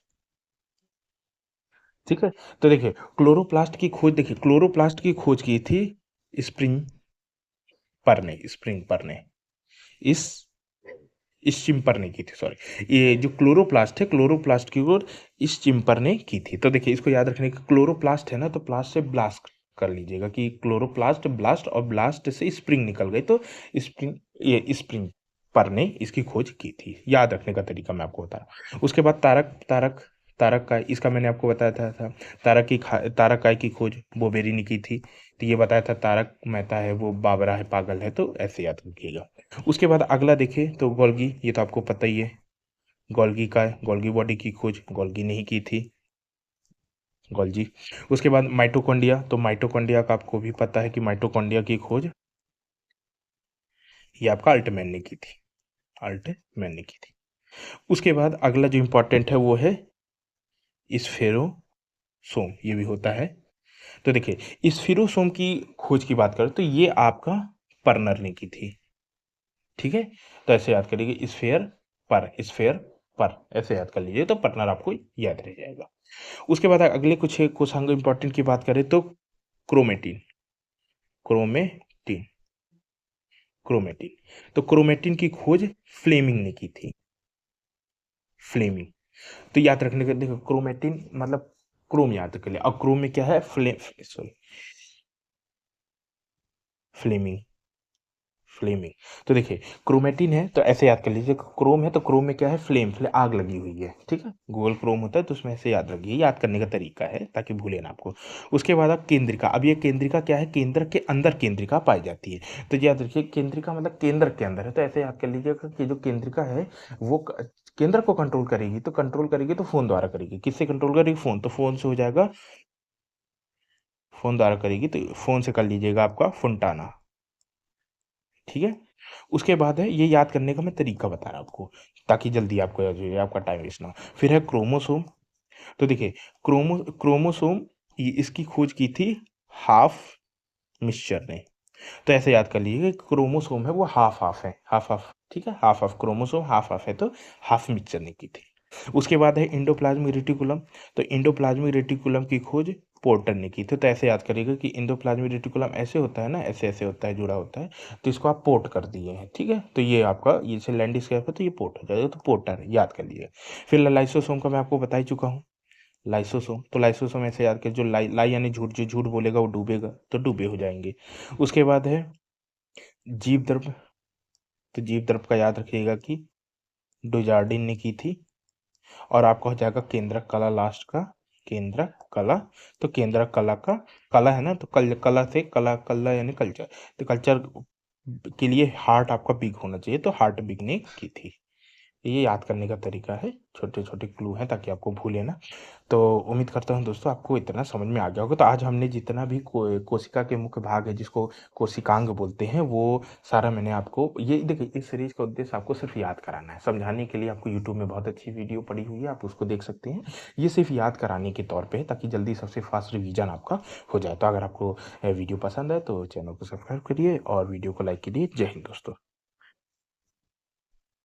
ठीक है, तो देखिए क्लोरोप्लास्ट की खोज, देखिए क्लोरोप्लास्ट की खोज की थी स्प्रिंग पर ने इस इस चिम्पर ने की थी, सॉरी, ये जो क्लोरोप्लास्ट है, क्लोरोप्लास्ट की खोज इस चिम्पर ने की थी। तो देखिए इसको याद रखने का, क्लोरोप्लास्ट है ना, तो प्लास्ट से ब्लास्ट कर लीजिएगा कि क्लोरोप्लास्ट ब्लास्ट, और ब्लास्ट से स्प्रिंग निकल गई, तो स्प्रिंग पर ने इसकी खोज की थी। याद रखने का तरीका मैं आपको बता रहा हूँ। उसके बाद तारक तारक तारक का, इसका मैंने आपको बताया था तारक काय की खोज बोबेरी ने की थी, तो ये बताया था तारक मेहता है वो बाबरा है, पागल है, तो ऐसे याद रखिएगा। उसके बाद अगला देखें तो गोल्गी, ये तो आपको पता ही है, गोल्गी बॉडी की खोज गोल्गी ने ही की थी, गोल्जी। उसके बाद माइटोकॉन्ड्रिया, तो माइटोकॉन्ड्रिया का आपको भी पता है कि माइटोकॉन्ड्रिया की खोज ये आपका अल्टमैन ने की थी, अल्टमैन ने की थी। उसके बाद अगला जो इंपॉर्टेंट है वो है स्फेरोसोम, ये भी होता है। तो देखिए स्फेरोसोम की खोज की बात करें तो ये आपका पर्नर ने की थी। ठीक है, तो ऐसे याद करिए, स्फेयर पर ऐसे याद कर लीजिए, तो पार्टनर आपको याद रह जाएगा। उसके बाद अगले कुछ अंग इंपॉर्टेंट की बात करें तो क्रोमेटिन, क्रोमेटिन क्रोमेटिन तो क्रोमेटिन की खोज फ्लेमिंग ने की थी, फ्लेमिंग। तो याद रखने का, देखो क्रोमेटिन मतलब क्रोम याद कर लिया, और क्रोम में क्या है, सॉरी फ्लेमिंग, फ्लेमिंग। तो देखिए क्रोमेटिन है तो ऐसे याद कर लीजिए, क्रोम है तो क्रोम में क्या है, आग लगी हुई है। ठीक है, गूगल क्रोम होता है तो उसमें ऐसे याद रखिए, याद करने का तरीका है ताकि भूले ना आपको। उसके बाद अब केंद्रिका, अब ये केंद्रिका क्या है, केंद्र के अंदर केंद्रिका पाई जाती है, तो याद रखिए केंद्रिका मतलब केंद्र के अंदर है, तो ऐसे याद कर लीजिएगा कि जो केंद्रिका है वो केंद्र को कंट्रोल करेगी, तो कंट्रोल करेगी तो फोन द्वारा करेगी, किससे कंट्रोल करेगी, फोन, तो फोन से हो जाएगा, फोन द्वारा करेगी, तो फोन से कर लीजिएगा आपका फुंटाना। ठीक है, उसके बाद है, ये याद करने का मैं तरीका बता रहा हूँ आपको ताकि जल्दी आपको याद हो जाए, आपका टाइम वेस्ट ना हो। फिर है क्रोमोसोम, तो देखिए क्रोमोसोम इसकी खोज की थी हाफ मिक्सचर ने। तो ऐसे याद कर लीजिए कि क्रोमोसोम है वो हाफ-हाफ है, हाफ-हाफ ठीक है? हाफ-हाफ क्रोमोसोम हाफ-हाफ है तो हाफ मिक्सचर ने की थी। उसके बाद है एंडोप्लाज्मिक रेटिकुलम, तो एंडोप्लाज्मिक रेटिकुलम की खोज पोर्टर ने की थी। तो ऐसे याद करिएगा कि एंडोप्लाज्मिक रेटिकुलम ऐसे होता है ना, ऐसे-ऐसे होता है, जुड़ा होता है, तो इसको आप पोर्ट कर दिए हैं, ठीक है? तो ये आपका ये जैसे लैंडस्केप है तो ये पोर्ट हो जाएगा, तो पोर्टर याद कर लीजिए। फिर लाइसोसोम का मैं आपको बता ही चुका हूँ। लाइसोसोम, तो लाइसोसोम ऐसे याद करिए जो लाई यानी झूठ, जो झूठ बोलेगा वो डूबेगा, तो डूबे हो जाएँगे। उसके बाद है जीवद्रव्य, तो जीवद्रव्य का याद रखिएगा कि डुजार्डिन ने की थी। और आपका हो जाएगा केंद्रक कला लास्ट का, केंद्रक कला। तो केंद्रक कला का कला है ना, तो कला से कला यानी कल्चर, तो कल्चर के लिए हार्ट आपका बिग होना चाहिए, तो हार्ट बिग ने की थी। ये याद करने का तरीका है, छोटे-छोटे क्लू हैं ताकि आपको भूले ना। तो उम्मीद करता हूँ दोस्तों आपको इतना समझ में आ गया होगा। तो आज हमने जितना भी कोशिका के मुख्य भाग है जिसको कोशिकांग बोलते हैं, वो सारा मैंने आपको ये देखिए इस सीरीज़ का उद्देश्य आपको सिर्फ़ याद कराना है। समझाने के लिए आपको यूट्यूब में बहुत अच्छी वीडियो पड़ी हुई है, आप उसको देख सकते हैं। ये सिर्फ़ याद कराने के तौर पे है ताकि जल्दी सबसे फ़ास्ट रिवीजन आपका हो जाए। तो अगर आपको वीडियो पसंद आए तो चैनल को सब्सक्राइब करिए और वीडियो को लाइक कीजिए। जय हिंद दोस्तों।